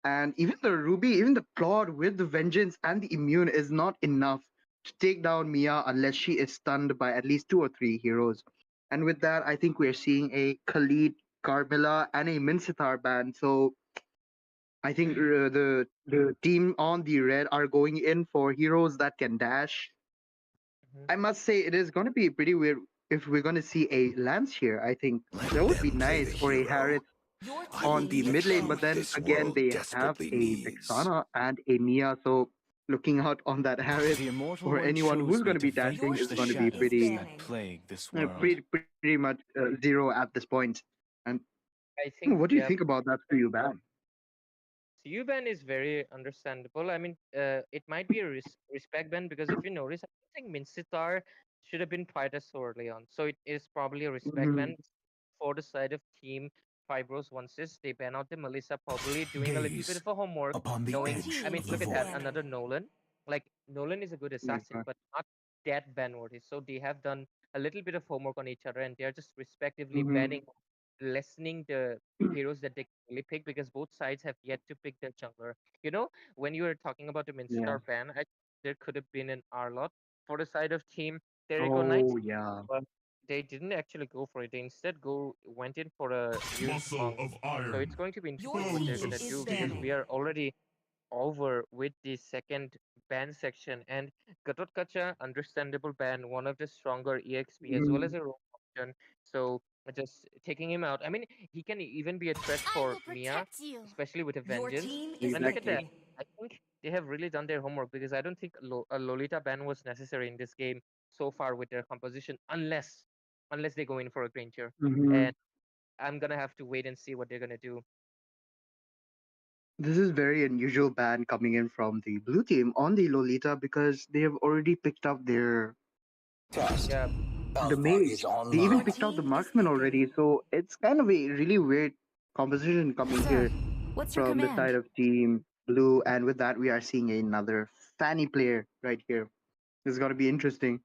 and even the Ruby, even the Claude with the Vengeance and the Immune is not enough to take down Mia unless she is stunned by at least two or three heroes. And with that, I think we're seeing a Khalid, Carmilla, and a Minsitar ban. So I think the team on the red are going in for heroes that can dash. Mhm. I must say it is going to be pretty weird if we're going to see a Lance here. I think Let that would be them play the nice, or a hero. Harith Your I on will team the be the mid is lane. But king banning. then this again, world they have desperately a needs. Vexana and a Mia. So looking out on that Harith The Immortal or One anyone chose who's me going to to be dashing Your vanquish is the going to team be is shadows pretty, that banning. plague this uh, world. pretty, pretty much zero at this point. And I think, what do you yeah, think about that for you, Bam? CU ban is very understandable. I mean, it might be a respect ban because if you notice, I don't think Minsitar should have been prioritized so early on. So it is probably a respect Hmm. ban for the side of team 5 RO16. They ban out the Melissa, probably doing a little bit Gaze of a homework, upon the knowing. edge I mean, of the look at that, void. another Nolan. Like Nolan is a good Oh my assassin, God. but not that ban worthy. So they have done a little bit of homework on each other, and they're just respectively Mm-hmm. banning, lessening the heroes that they can really pick because both sides have yet to pick their jungler. You know, when you were talking about the Yeah. Minstar ban, there could have been an Arlot for the side of Team Terrico Knights, Oh yeah. but they didn't actually go for it. They instead went in for a used Muscle monk. of So iron. it's going to be Your interesting what they're Bones team of gonna is do because steel. we banning. are already over with the second ban section, and Gatotkacha, understandable ban, one of the stronger EXP as well Mm-hmm. as a roam option. So just taking him out. I mean, he can even be a threat I for will Mia, protect you. especially with a Your vengeance. team is And look at Exactly. that. banning. I think they have really done their homework because I don't think a Lolita ban was necessary in this game so far with their composition, unless they go in for a Granger. Mm-hmm. And I'm gonna have to wait and see what they're gonna do. This is very unusual ban coming in from the blue team on the Lolita because they have already picked up their Test. Yeah, the Alpha mage. is They even Your online. picked out the team is marksman picking. already, so it's kind of a really weird composition coming Sir, here what's your from the command? side of team blue, and with that we are seeing another Fanny player right here. This is gonna be interesting.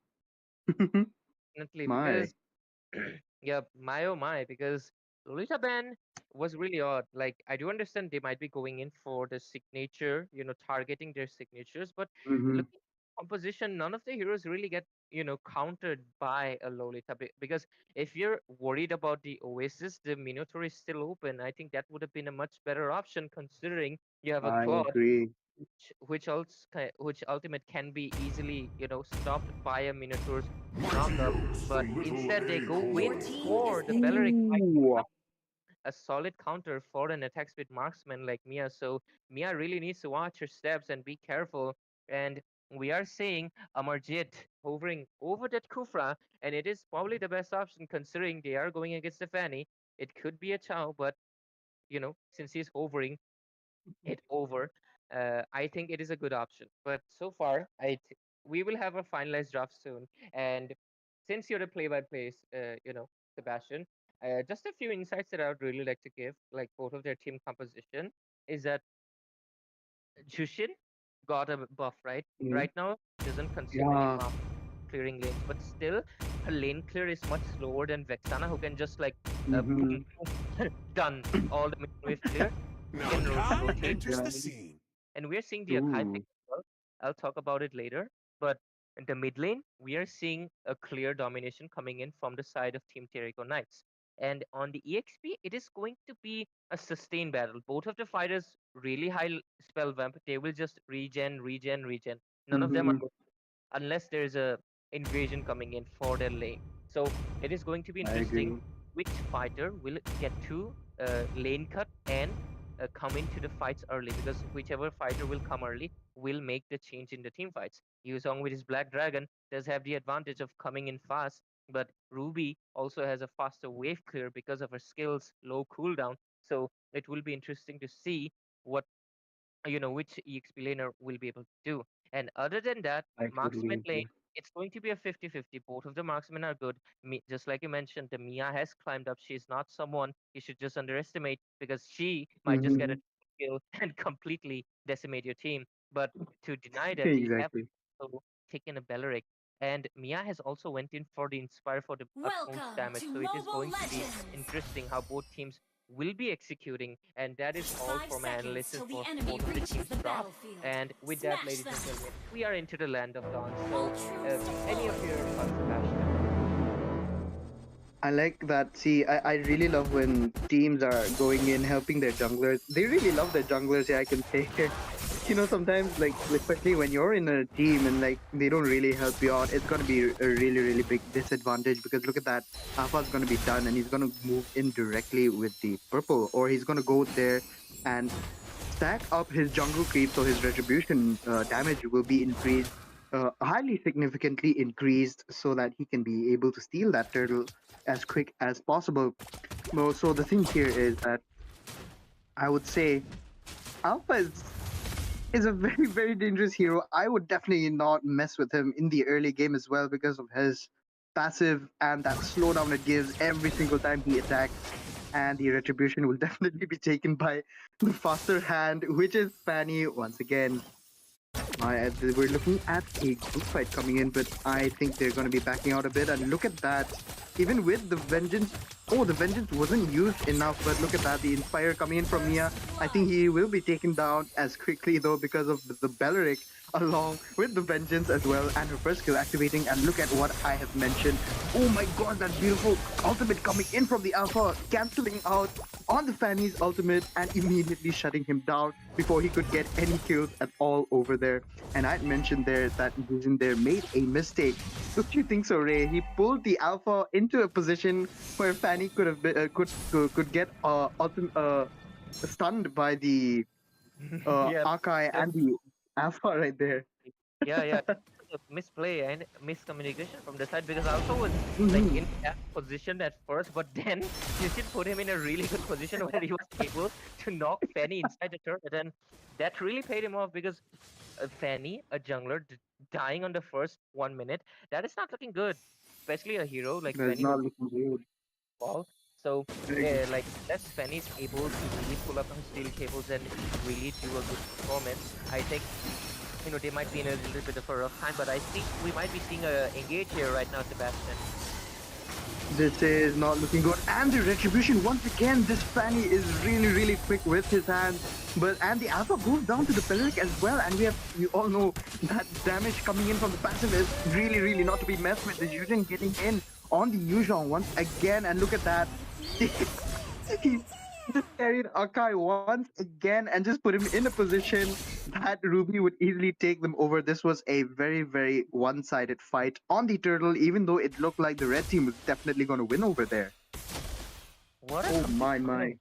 definitely My. because yeah, my oh my, because Lolita ban was really odd. Like, I do understand they might be going in for the signature, targeting their signatures, but Mm-hmm. looking at composition, none of the heroes really get, countered by a Lolita. Because if you're worried about the Oasis, the Minotaur is still open. I think that would have been a much better option considering you have a I Claude agree. which ultimate can be easily stopped by a Minotaur's Mighty knockup, oaks the but little instead they go Your in acorn. team is for the picking. Belleric, Ooh. a solid counter for an attack speed marksman like Mia. So Mia really needs to watch her steps and be careful. And we are seeing Amarjit hovering over that Kufra, and it is probably the best option considering they are going against the Fanny. It could be a Chow, but since he's hovering it over, I think it is a good option. But so far, we will have a finalized draft soon. And since you're a play-by-play, Sebastian, just a few insights that I would really like to give, like both of their team composition, is that Jushin got a buff, right? Mhm. Right now, doesn't consume any Yeah. mana clearing lanes, but still, her lane clear is much slower than Vexana, who can just like Mm-hmm. boom, done all the mid wave clear. He Now can Kai rotate enters Yeah. the scene. and we're seeing the Akai pick Ooh. as well. I'll talk about it later. But in the mid lane, we are seeing a clear domination coming in from the side of Team Terrico Knights. And on the EXP, it is going to be a sustained battle. Both of the fighters really high spell vamp. They will just regen, regen, regen. None of them Mm-hmm. are unless there's a invasion coming in for their lane. So it is going to be I interesting agree. which fighter will get to lane cut and come into the fights early because whichever fighter will come early will make the change in the team fights. Yuzong with his Black Dragon does have the advantage of coming in fast, but Ruby also has a faster wave clear because of her skills, low cooldown. So it will be interesting to see what which EXP laner will be able to do. And other than that, I totally marksman lane, agree. it's going to be a 50-50. Both of the marksmen are good. Just like you mentioned, the Mia has climbed up. She's not someone you should just underestimate because she might just get Mm-hmm. a kill and completely decimate your team. But to deny that, they have Exactly. also taken a Belleric. And Mia has also went in for the Inspire for the utmost Welcome damage. to So it is Mobile going to be Legends. interesting how both teams will be executing, and that is all 5 for my seconds analysis till the for enemy both of the reaches teams the draft. battlefield. And with that, Smash ladies them. and gentlemen, we are into the land of dawn. All So, troops any of deployed. your thoughts, Sebastian? I like that. See, I really love when teams are going in helping their junglers. They really love their junglers, yeah, I can say. Sometimes, like, especially when you're in a team and, like, they don't really help you out, it's going to be a really, really big disadvantage because look at that. Alpha's going to be done and he's going to move in directly with the purple, or he's going to go there and stack up his jungle creep so his retribution damage will be increased, highly significantly increased, so that he can be able to steal that turtle as quick as possible. Well, so the thing here is that I would say Alpha is a very, very dangerous hero. I would definitely not mess with him in the early game as well because of his passive and that slowdown it gives every single time he attacks. and the retribution will definitely be taken by the faster hand, which is Fanny once again. We're looking at a group fight coming in, but I think they're going to be backing out a bit. And look at that. Even with the Vengeance, oh, the Vengeance wasn't used enough, but look at that. The Inspire coming in from Mia. I think he will be taken down as quickly, though, because of the Belleric along with the Vengeance as well, and her first skill activating. And look at what I have mentioned. Oh my god, that beautiful ultimate coming in from the Alpha, cancelling out on the Fanny's ultimate and immediately shutting him down before he could get any kills at all over there. And I'd mentioned there that Vision there made a mistake. Don't you think so, Ray? He pulled the Alpha into a position where Fanny could have been, could get stunned by the Yeah, Akai and the Alpha right there. yeah. A misplay and miscommunication from the side because Alpha was like Mhm. in that position at first, but then Yushin put him in a really good position where he was able to knock Fanny inside the turret, and that really paid him off because Fanny, a jungler, dying on the first 1 minute, that is not looking good, especially a hero like That's Fanny who not looking good. ball. So, like, unless Fanny is able to really pull up her steel cables and really do a good performance, I think, you know, they might be in a little bit of a rough time, but I think we might be seeing a engage here right now, Sebastian. This is not looking good. And the retribution once again. This Fanny is really quick with his hands. But and the Alpha goes down to the Peleric as well. And we all know that damage coming in from the passive is really not to be messed with. The Yujin getting in on the Yuzhong once again. And look at that. He just carried Akai once again and just put him in a position that Ruby would easily take them over. This was a very one-sided fight on the turtle, even though it looked like the red team was definitely going to win over there. What a Oh my.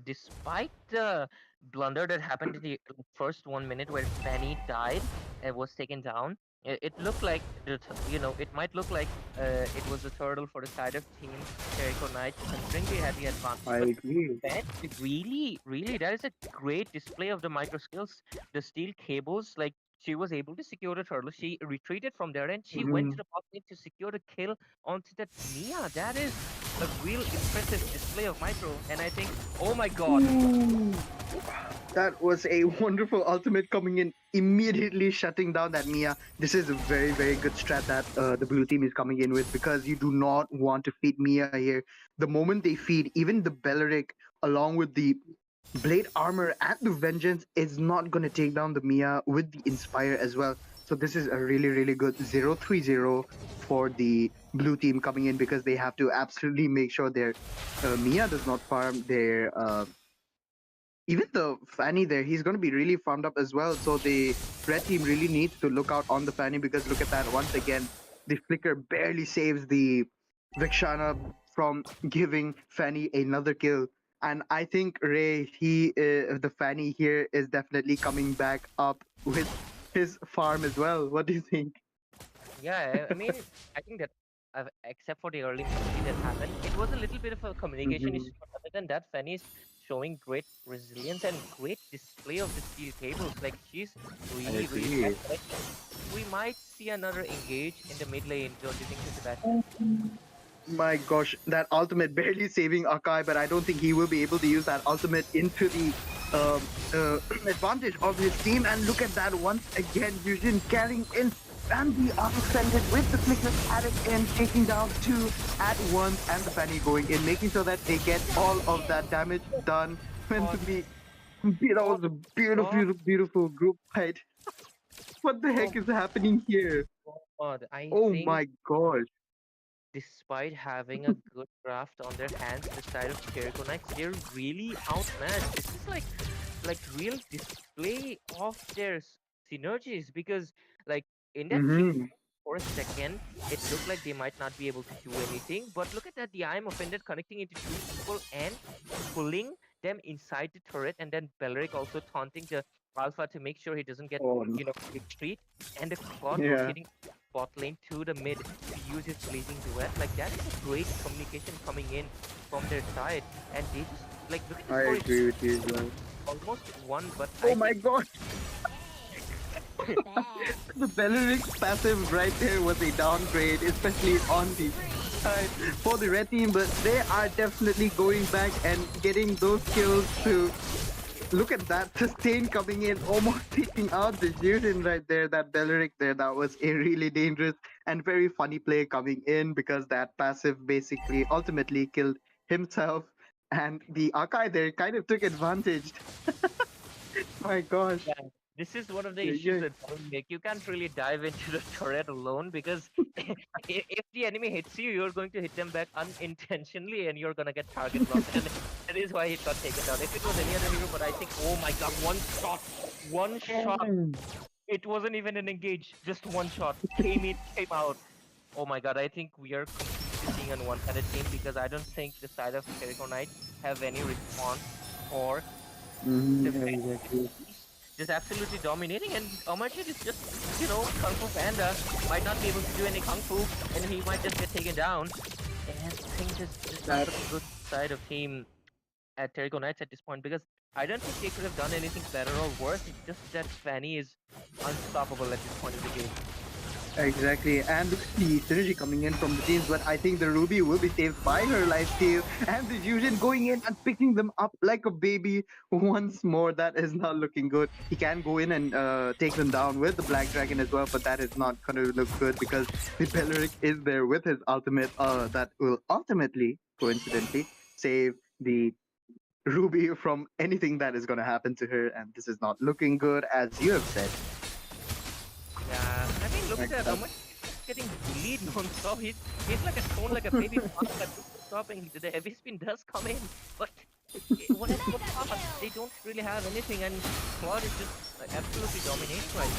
despite the blunder that happened in the first 1 minute where Fanny died and was taken down, it looked like it might look like it was a turtle for the side of Team Jericho Knight, considering they had the advantage. I But agree. Fanny, really, that is a great display of the micro skills. The steel cables, like she was able to secure the turtle. She retreated from there and she went to the bot lane to secure the kill onto that Mia. That is a real impressive display of micro, and I think, oh my god. That was a wonderful ultimate coming in, immediately shutting down that Mia. This is a very good strat that the blue team is coming in with, because you do not want to feed Mia here. The moment they feed, even the Belleric along with the Blade Armor and the Vengeance is not going to take down the Mia with the Inspire as well. So this is a really good 0-3-0 for the blue team coming in, because they have to absolutely make sure their Mia does not farm their even the Fanny there. He's going to be really farmed up as well. So the red team really needs to look out on the Fanny, because look at that. Once again, the flicker barely saves the Vexana from giving Fanny another kill. And I think Ray, the Fanny here is definitely coming back up with his farm as well. What do you think? Yeah, I mean, I think that except for the early mistake that happened, it was a little bit of a communication issue. But other than that, Fanny is showing great resilience and great display of the steel cables. Like, she's really agree. fast. Like, we might see another engage in the mid lane, don't you think, Sebastian? My gosh, that ultimate barely saving Akai, but I don't think he will be able to use that ultimate into the advantage of his team. And look at that once again, Yujin carrying in and the offended with the flicker added in, taking down 2 at once, and the Fanny going in, making sure that they get all of that damage done. Meant to be, that was a beautiful group fight. What the heck is happening here? God, I Oh think my gosh. despite having a good draft on their hands, the side of Jericho Knights, they're really outmatched. This is like real display of their synergies, because like in that few for a second, it looked like they might not be able to do anything. But look at that, the I'm offended connecting into 2 people and pulling them inside the turret, and then Belleric also taunting the Alpha to make sure he doesn't get Oh, retreat, and the Claude yeah. rotating bot lane to the mid to use his blazing duet. Like, that is a great communication coming in from their side, and they just like look at the I score. agree with you as well. Almost won, but Oh my god! The Belleric's passive right there was a downgrade, especially on the side for the red team, but they are definitely going back and getting those kills to look at that sustain coming in, almost taking out the Jurgen right there, that Belleric there. That was a really dangerous and very funny play coming in because that passive basically ultimately killed himself. And the Akai there kind of took advantage. My gosh. Yeah, this is one of the Yeah, issues yeah. that don't make you can't really dive into the turret alone because if the enemy hits you, you're going to hit them back unintentionally and you're gonna get target lock, and that is why he got taken down. If it was any other hero, but I think, oh my god, one shot. It wasn't even an engage, just one shot. Came in, came out. Oh my god, I think we are completely seeing an one-sided team because I don't think the side of Jericho Knight have any response or defense. Exactly. Just absolutely dominating, and Amarjit is just, Kung Fu Panda. Might not be able to do any Kung Fu, and he might just get taken down. And I think just not looking good side of team at Jericho Knights at this point because I don't think they could have done anything better or worse. It's just that Fanny is unstoppable at this point of the game. Exactly, and look at the synergy coming in from the teams, but I think the Ruby will be saved by her lifesteal, and the Fusion going in and picking them up like a baby once more. That is not looking good. He can go in and take them down with the Black Dragon as well, but that is not going to look good because the Belleric is there with his ultimate that will ultimately, coincidentally, save the Ruby from anything that is going to happen to her, and this is not looking good, as you have said. Yeah, I mean, look at that. How much he's getting bullied non-stop. He's like a thrown like a baby punk that doesn't stop, and the heavy spin does come in, but what they don't really have anything, and Claude is just absolutely dominating right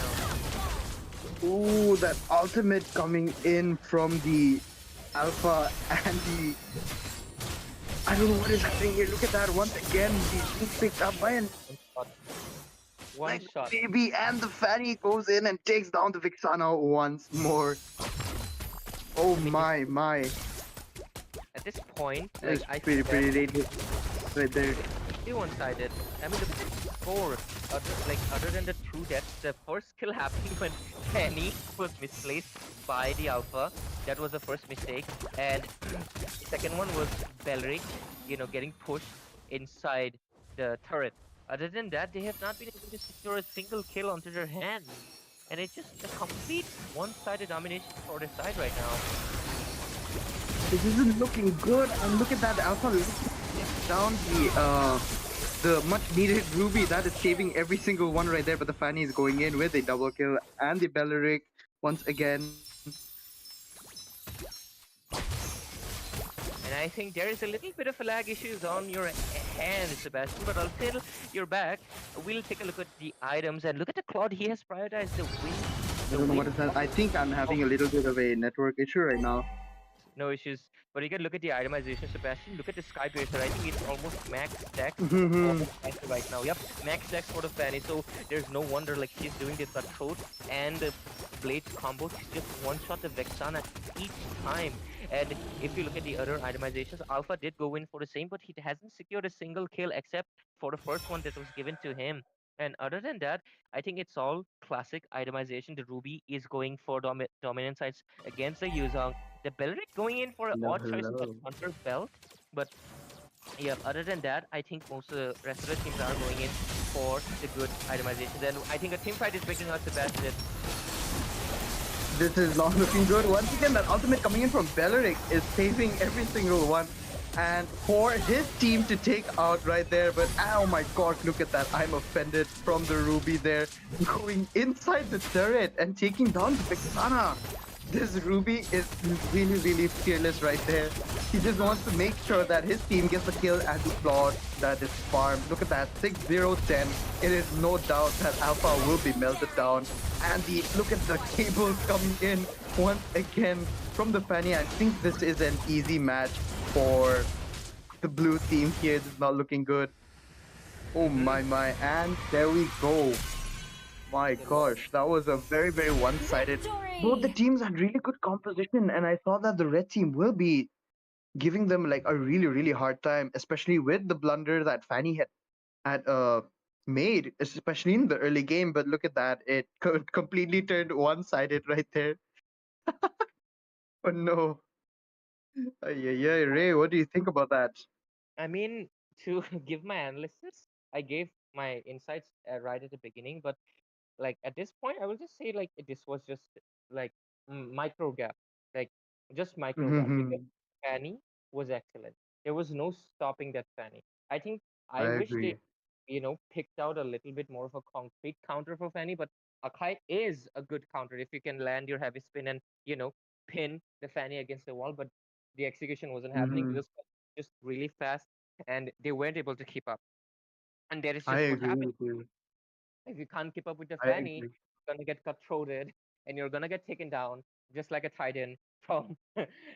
now. Ooh, that ultimate coming in from the Alpha and the... I don't know what is happening here. Look at that once again. He's picked up by an One shot. baby, and the Fanny goes in and takes down the Vixana once more. Oh my. At this point, That's I pretty dangerous right there. pretty one-sided. I mean, the score, other than the true deaths, the first kill happened when Penny was misplaced by the Alpha. That was the first mistake, and the second one was Belleric, getting pushed inside the turret. Other than that, they have not been able to secure a single kill onto their hands, and it's just a complete one-sided domination for their side right now. This isn't looking good, and look at that Alpha down the much needed Ruby that is saving every single one right there, but the Fanny is going in with a double kill, and the Belleric once again. And I think there is a little bit of a lag issues on your hand, Sebastian, but until you're back, we'll take a look at the items and look at the Claude. He has prioritized the win. I don't know what is that. I think I'm having a little bit of a network issue right now. No issues, but you can look at the itemization, Sebastian. Look at the Sky Bracer. I think it's almost max stacks right now. Yep, max stacks for the Fanny. So there's no wonder like she's doing the cutthroat and the blades combo. She's just one-shot the Vexana each time. And if you look at the other itemizations, Alpha did go in for the same, but he hasn't secured a single kill except for the first one that was given to him. And other than that, I think it's all classic itemization. The Ruby is going for dominant sides against the Yuzong. The Belleric going in for an odd choice of a Hunter belt, but yeah, other than that, I think most of the rest of the teams are going in for the good itemization. Then I think a team fight is breaking out Sebastian. This is not looking good. Once again, that ultimate coming in from Belleric is saving every single one. And for his team to take out right there, but oh my god, look at that. I'm offended from the Ruby there. Going inside the turret and taking down the Vixana. This Ruby is really fearless right there. He just wants to make sure that his team gets the kill and the Claude that is farmed. Look at that, 6-0-10. It is no doubt that Alpha will be melted down. And look at the cables coming in once again from the Fanny. I think this is an easy match for the blue team here. This is not looking good. Oh my, and there we go. My gosh, that was a very one-sided. Both the teams had really good composition, and I thought that the red team will be giving them like a really hard time, especially with the blunder that Fanny had made, especially in the early game. But look at that, it completely turned one-sided right there. Oh no. Yeah, Ray, what do you think about that? I mean, to give my analysis, I gave my insights right at the beginning, but like at this point, I will just say like this was just like micro gap, like just micro gap because Hmm. Fanny was excellent. There was no stopping that Fanny. I think I I wish they, agree. picked out a little bit more of a concrete counter for Fanny, but Akai is a good counter if you can land your heavy spin and pin the Fanny against the wall. But the execution wasn't happening Hmm. because just really fast and they weren't able to keep up. And that is I just what agree happened. with you. If you can't keep up with the I Fanny, agree. you're gonna get cutthroated and you're gonna get taken down just like a Titan from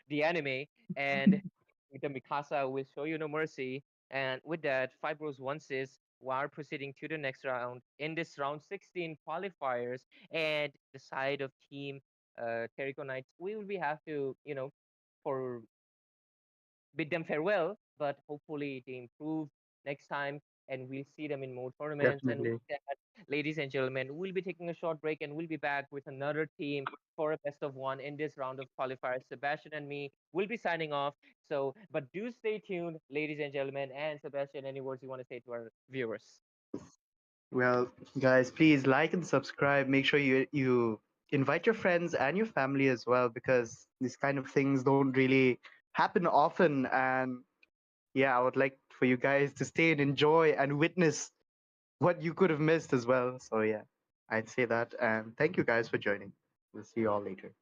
the anime. And with the Mikasa will show you no mercy. And with that, Fibros once is while proceeding to the next round in this round 16 qualifiers and the side of team Teriko Knights, we will be have to, for bid them farewell, but hopefully they improve next time and we'll see them in more tournaments. And with Definitely. that, ladies and gentlemen, we'll be taking a short break and we'll be back with another team for a best of one in this round of qualifiers. Sebastian and me will be signing off. So, but do stay tuned, ladies and gentlemen. And Sebastian, any words you want to say to our viewers? Well, guys, please like and subscribe. Make sure you invite your friends and your family as well, because these kind of things don't really happen often. And yeah, I would like for you guys to stay and enjoy and witness what you could have missed as well. So yeah, I'd say that. And thank you guys for joining. We'll see you all later.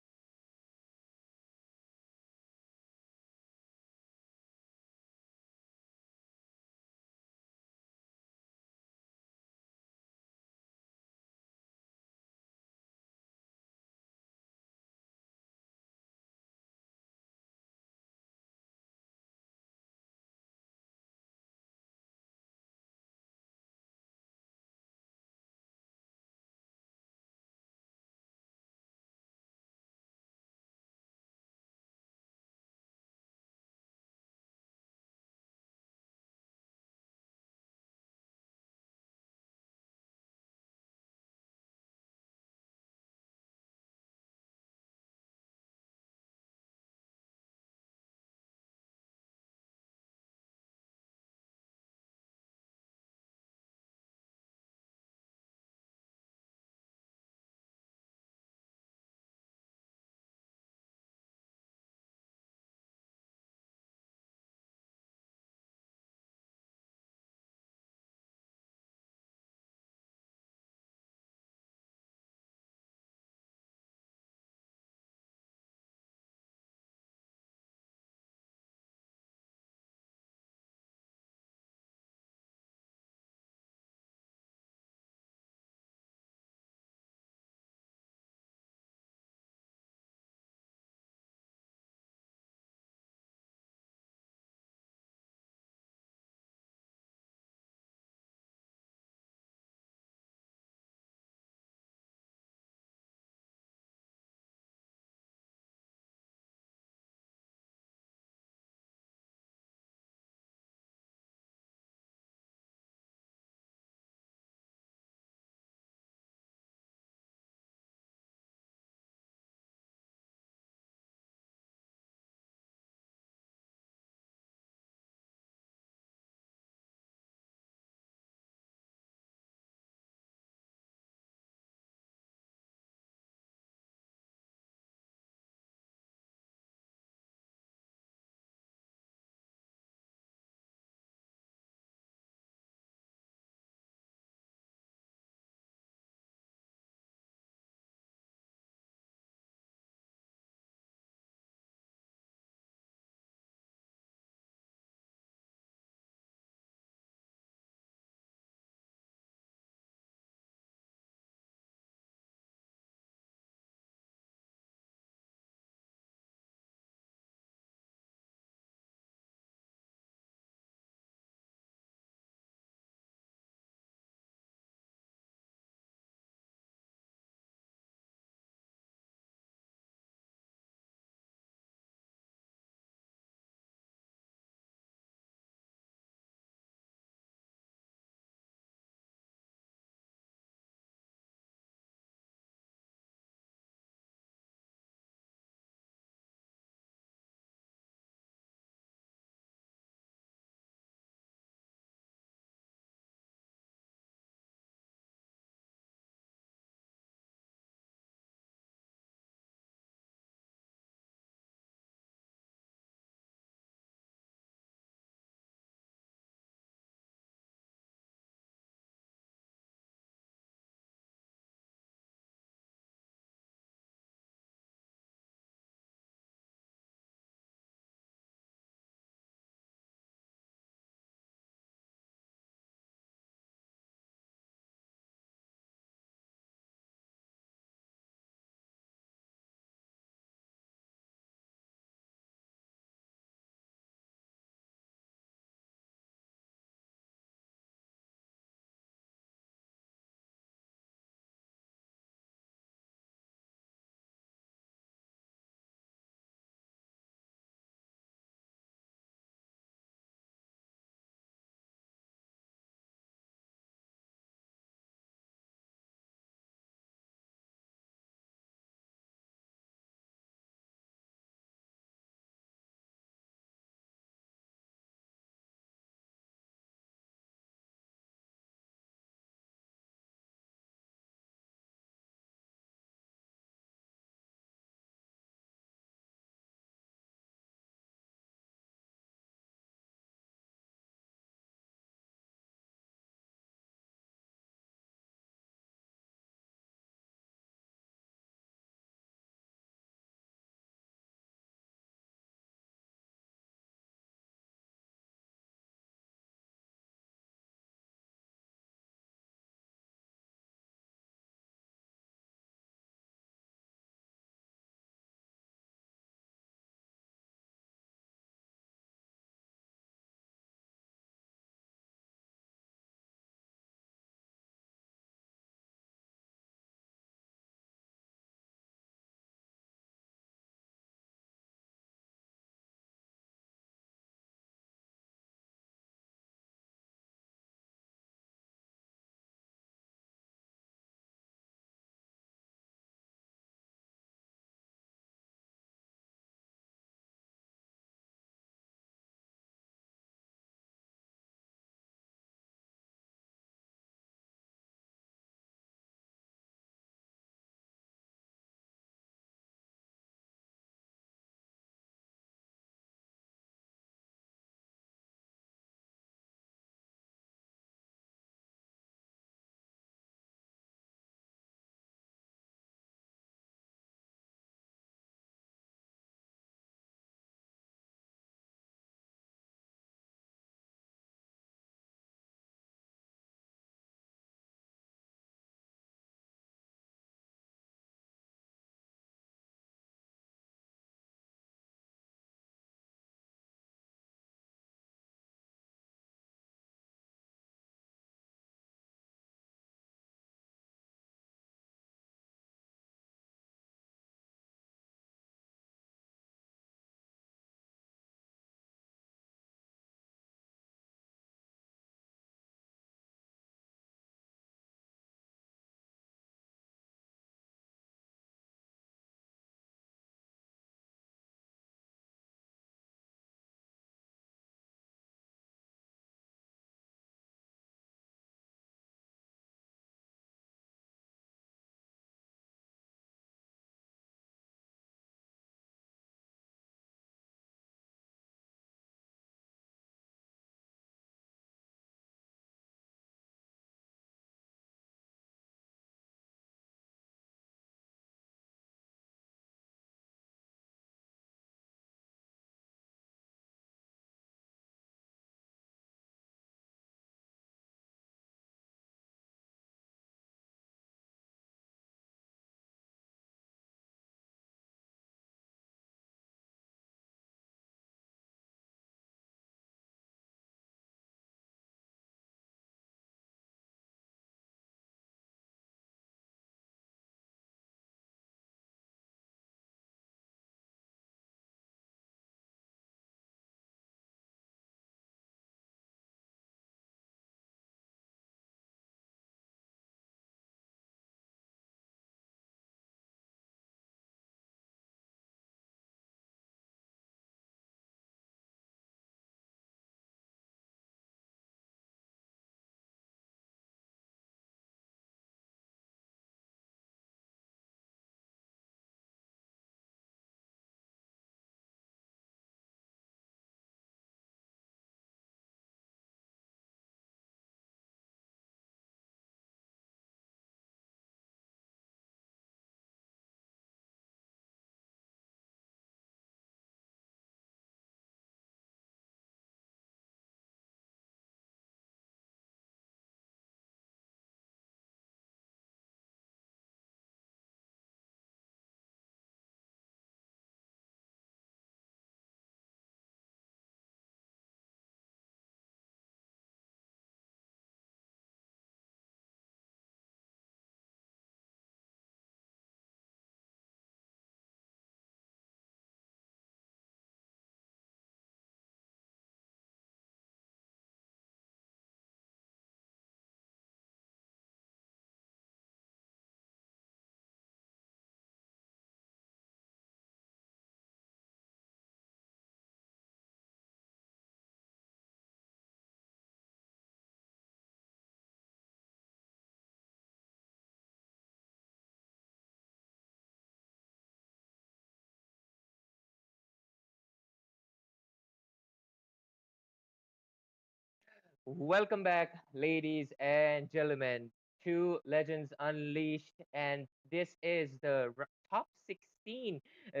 Welcome back, ladies and gentlemen, to Legends Unleashed, and this is the top 16 uh,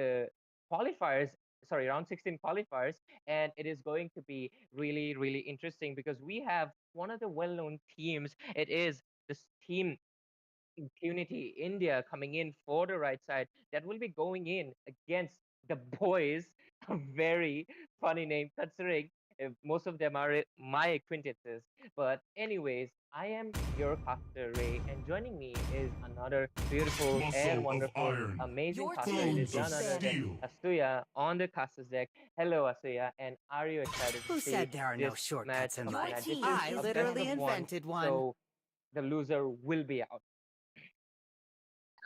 qualifiers. Sorry, round 16 qualifiers, and it is going to be really, really interesting because we have one of the well-known teams. It is this team Impunity India coming in for the right side that will be going in against the boys. A very funny name considering most of them are my acquaintances. But anyways, I am your caster Ray, and joining me is another beautiful and Muscle of wonderful, iron, amazing Your caster. It team is bones of none is other than banning. steel. Asuya on the caster's deck. Hello, Asuya, and are you excited to Who see said there are no this match shortcuts in of Your the life? match? This team is I is a best literally of banning. one, invented one. so the loser will be out.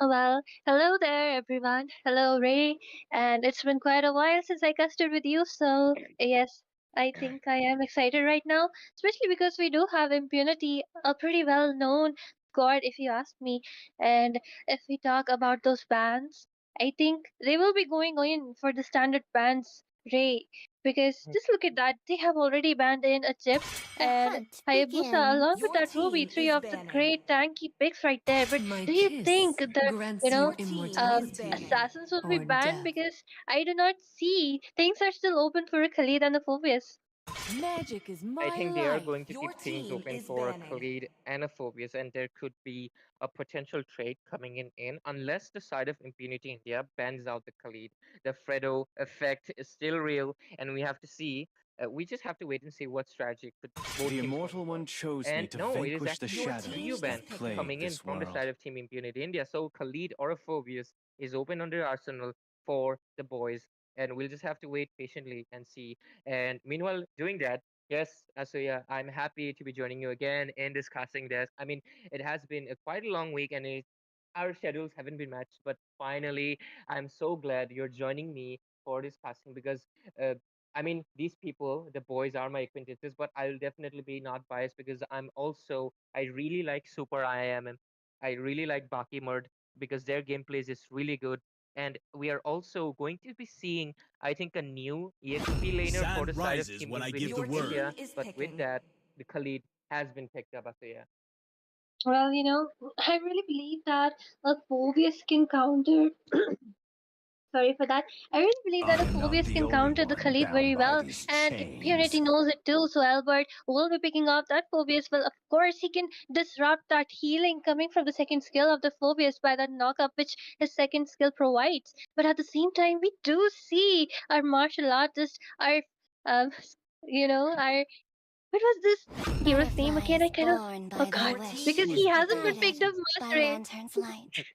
Well, hello there, everyone. Hello, Ray. And it's been quite a while since I casted with you, so yes, I think I am excited right now, especially because we do have Impunity, a pretty well known squad, if you ask me. And if we talk about those bans, I think they will be going in for the standard bans, Ray, because just look at that. They have already banned in a chip The and hunt Hayabusa, along begins. with Your that Ruby, team three is of the banning. great tanky picks right there. But My do you think kiss the you grants know you immortality assassins will be or banned? death. Because I do not see things are still open for a Khalid and a Phobius. Magic is I my think they are life. going to Your keep things team open is for a banning. Khalid and a Phobius, and there could be a potential trade coming in unless the side of Impunity India bans out the Khalid. The Fredo effect is still real, and we have to see. We just have to wait and see what strategy could both The teams going Immortal for. One chose me And to no, it is vanquish the actually Your a trio team shadows is ban that picking. plague coming in this from the world. side of Team Impunity India. So Khalid or a Phobius is open on their arsenal for the boys, and we'll just have to wait patiently and see. And meanwhile, doing that. Yes, so yeah, I'm happy to be joining you again in this casting desk. I mean, it has been a quite a long week and our schedules haven't been matched, but finally, I'm so glad you're joining me for this casting because, uh, I mean, these people, the boys are my acquaintances, but I'll definitely be not biased because I really like Super IAM. I really like Baki Murd because their gameplays is really good. And we are also going to be seeing I think a new EXP laner for Sand the side of rises Team when I give the Your Impunity word. team India, is but with picking. that, the Khalid has been picked up. So yeah, Well, I really believe that a Phobius can counter. Sorry for that. I really believe that I a am not Phobius the can only counter the one Khalid bound very by well, these and Impunity chains. knows it too. So Albert will be picking up that Phobius. Well, of course, he can disrupt that healing coming from the second skill of the Phobius by that knockup, which his second skill provides. But at the same time, we do see our martial artist, our um, our what was this hero's name again? I Butterflies kind of born by their forgot Your wish. because team he is hasn't been picking. picked up Guided by mastering. lantern's light.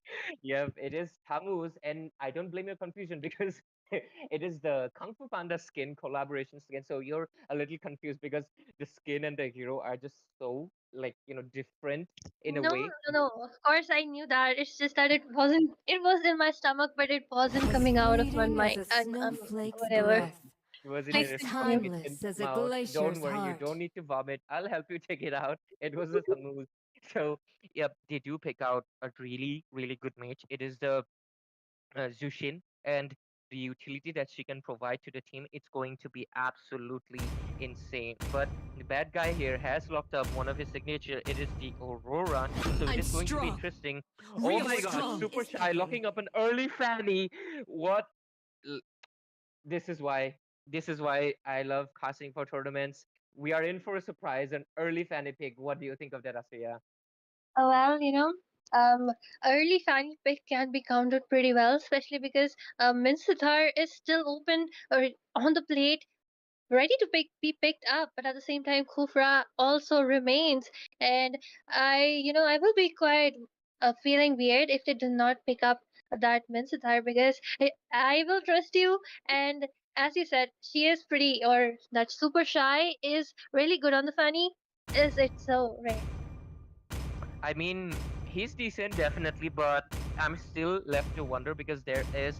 yeah, it is Tammuz, and I don't blame your confusion because it is the Kung Fu Panda skin collaboration skin. So you're a little confused because the skin and the hero are just so like different in a No, way. no, no. Of course, I knew that. It's just that it wasn't. It was in my stomach, but it wasn't As coming out of my fleeting as mind. a And snowflake's whatever. breath, It was in Please as your stomach. continue. It didn't timeless as come a out. Don't glacier's worry, you heart. don't need to vomit. I'll help you take it out. It was a Tammuz. So yep, they do pick out a really really good match. It is the Zushin and the utility that she can provide to the team, it's going to be absolutely insane. But the bad guy here has locked up one of his signature. It is the Aurora, so it I'm is going to be strong. interesting. Oh Real my Your God, strong. Team Super is Shy picking. locking up an early Fanny. What? l- This is why. This is why I love casting for tournaments. We are in for a surprise, an early Fanny pick. What do you think of that, Asiya? Well, early fanny pick can be countered pretty well, especially because Minsatar is still open or on the plate, ready to be picked up, but at the same time, Kufra also remains. And I will be quite feeling weird if they do not pick up that Minsatar because I will trust you. And as you said, she is pretty, or that super shy is really good on the funny. Is it so, right? I mean, he's decent, definitely, but I'm still left to wonder because there is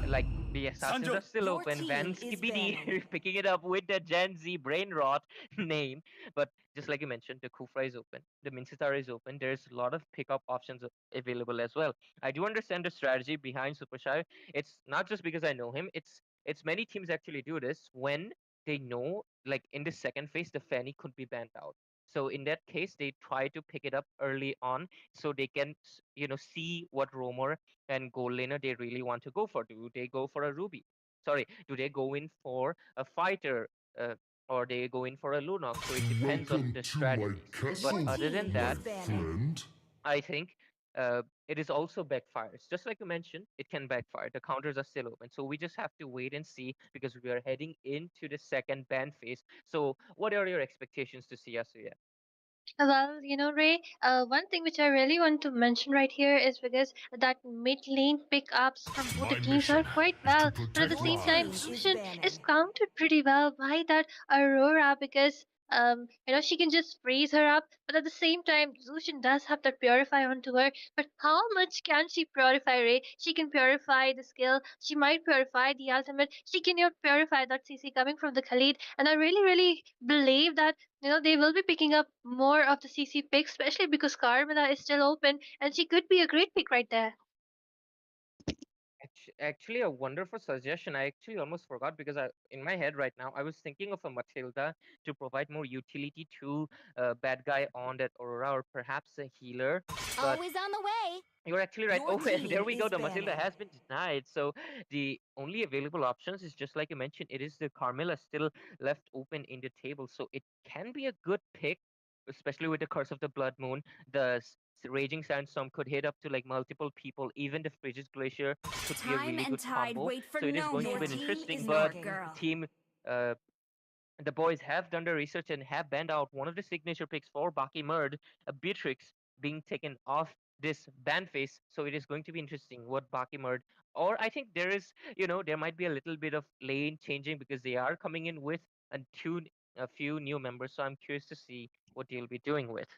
like the assassins are Sanjo. still Your open. Van team is Skibidi banning. picking it up with the Gen Z brain rot name. But just like you mentioned, the Kufra is open, the Mincetar is open. There's a lot of pickup options available as well. I do understand the strategy behind Super Shy. It's not just because I know him. It's many teams actually do this when they know, like in the second phase, the Fanny could be banned out. So in that case, they try to pick it up early on so they can, see what roamer and gold laner they really want to go for. Do they go for a Ruby? Sorry, do they go in for a fighter? Uh, or they go in for a Lunox? So it depends on Welcome the to my strategies. But castle, other than my that, is banning. friend. I think it is also backfires. Just like you mentioned, it can backfire. The counters are still open. So we just have to wait and see because we are heading into the second ban phase. So what are your expectations to see Asuya? Well, Ray, one thing which I really want to mention right here is because that mid lane pickups from both the My teams are mission quite is to well, but at the protect Your same time, team lives. is Lucian is banning. countered pretty well by that Aurora because she can just freeze her up, but at the same time, Lucian does have that purify onto her. But how much can she purify, Ray? She can purify the skill, she might purify the ultimate, she can purify that CC coming from the Khalid, and I really, really believe that they will be picking up more of the CC picks, especially because Carmela is still open and she could be a great pick right there. Actually, a wonderful suggestion. I actually almost forgot because in my head right now, I was thinking of a Matilda to provide more utility to bad guy on that Aurora or perhaps a healer. But Always on the way. you're actually right. Your Oh, and there team we go. is The Matilda banning. has been denied. So the only available options is just like you mentioned, it is the Carmilla still left open in the table. So it can be a good pick, especially with the Curse of the Blood Moon. The Raging Sandstorm could hit up to like multiple people. Even the Frigid Glacier could be a Time really and good tide combo. wait for So it is no going to Your be team interesting. is But knocking. the team uh, the boys have done the research and have banned out one of the signature picks for Baki Murd, a Beatrix being taken off this ban phase. So it is going to be interesting what Baki Murd, or I think there is, there might be a little bit of lane changing because they are coming in with a few new members. So I'm curious to see what they'll be doing with.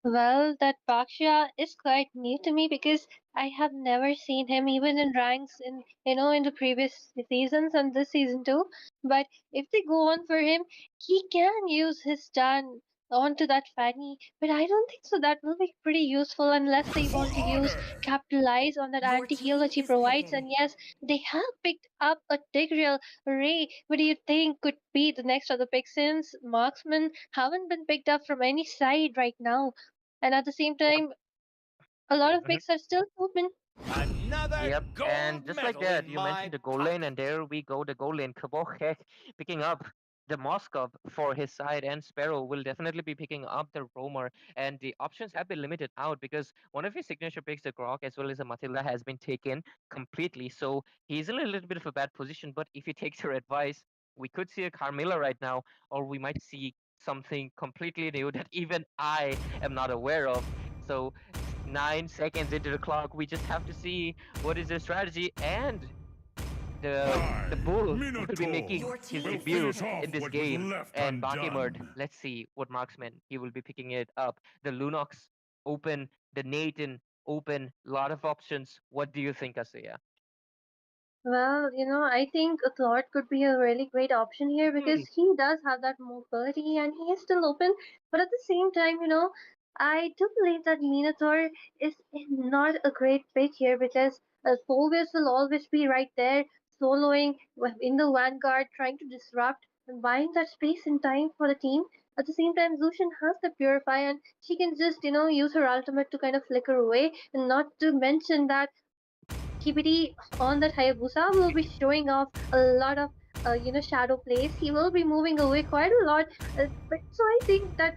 Well, that Baksha is quite new to me because I have never seen him even in ranks in the previous seasons and this season too. But if they go on for him, he can use his stun onto that Fanny. But I don't think so. That will be pretty useful unless they For want to use honor! capitalize on that Your anti-heal team that he is provides. picking. And yes, they have picked up a Tigreal. Ray, what do you think could be the next other pick since marksmen haven't been picked up from any side right now? And at the same Yep. time, a lot of Mhm. picks are still open. Another Yep, and gold just like medal that, in you my mentioned the goal lane, pocket. and there we go, the goal lane. Kabok picking up the Moskov for his side, and Sparrow will definitely be picking up the Roamer. And the options have been limited out because one of his signature picks, the Grok, as well as the Matilda, has been taken completely. So he's in a little bit of a bad position, but if he takes her advice, we could see a Carmilla right now, or we might see something completely new that even I am not aware of. So 9 seconds into the clock. We just have to see what is their strategy, and the I, bull will be Minotaur, making Your his team will is debut finish off in picking. this what was game. left And Bakimurd, undone. let's see what marksman he will be picking it up. The Lunox open, the Nathan open, lot of options. What do you think, Asuya? Well, I think a Claude could be a really great option here Hmm. because he does have that mobility and he is still open. But at the same time, I do believe that Minotaur is not a great pick here because Phoebus will always be right there, soloing in the vanguard, trying to disrupt and buying that space and time for the team. At the same time, Lucian has the Purify and she can just, use her ultimate to kind of flicker away. And not to mention that TBD on that Hayabusa will be showing off a lot of shadow plays. He will be moving away quite a lot, but so I think that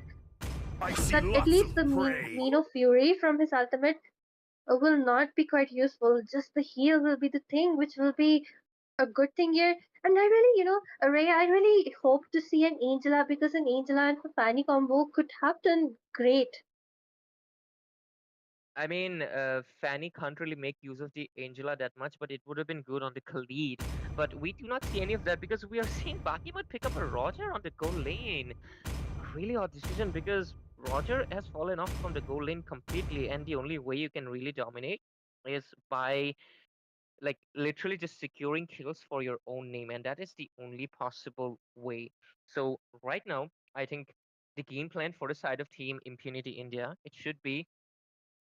I see at lots least of the prey. Mino Fury from his ultimate will not be quite useful. Just the heal will be the thing, which will be a good thing here. And I really, Ray, I really hope to see an Angela because an Angela and Fanny combo could have done great. I mean, Fanny can't really make use of the Angela that much, but it would have been good on the Khalid. But we do not see any of that because we are seeing Bakimut pick up a Roger on the goal lane. Really odd decision because Roger has fallen off from the goal lane completely, and the only way you can really dominate is by like literally just securing kills for your own name, and that is the only possible way. So right now, I think the game plan for the side of Team Impunity India, it should be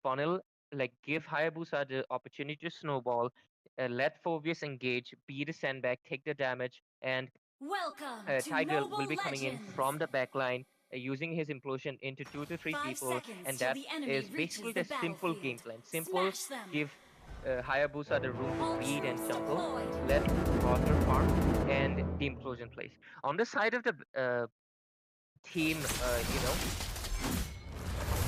funnel, like give Hayabusa the opportunity to snowball, let Phobius engage, be the sandbag, take the damage, and Welcome to Tiger will Mobile be coming in Legends! from the backline, using his implosion into 2 to 3 5 people, seconds and till that the enemy is reaches basically the the simple game battlefield. plan. Simple, Smash them! give Hayabusa the room to feed and Ultras jungle, deployed! let Roger farm, and the implosion plays. On the side of the team,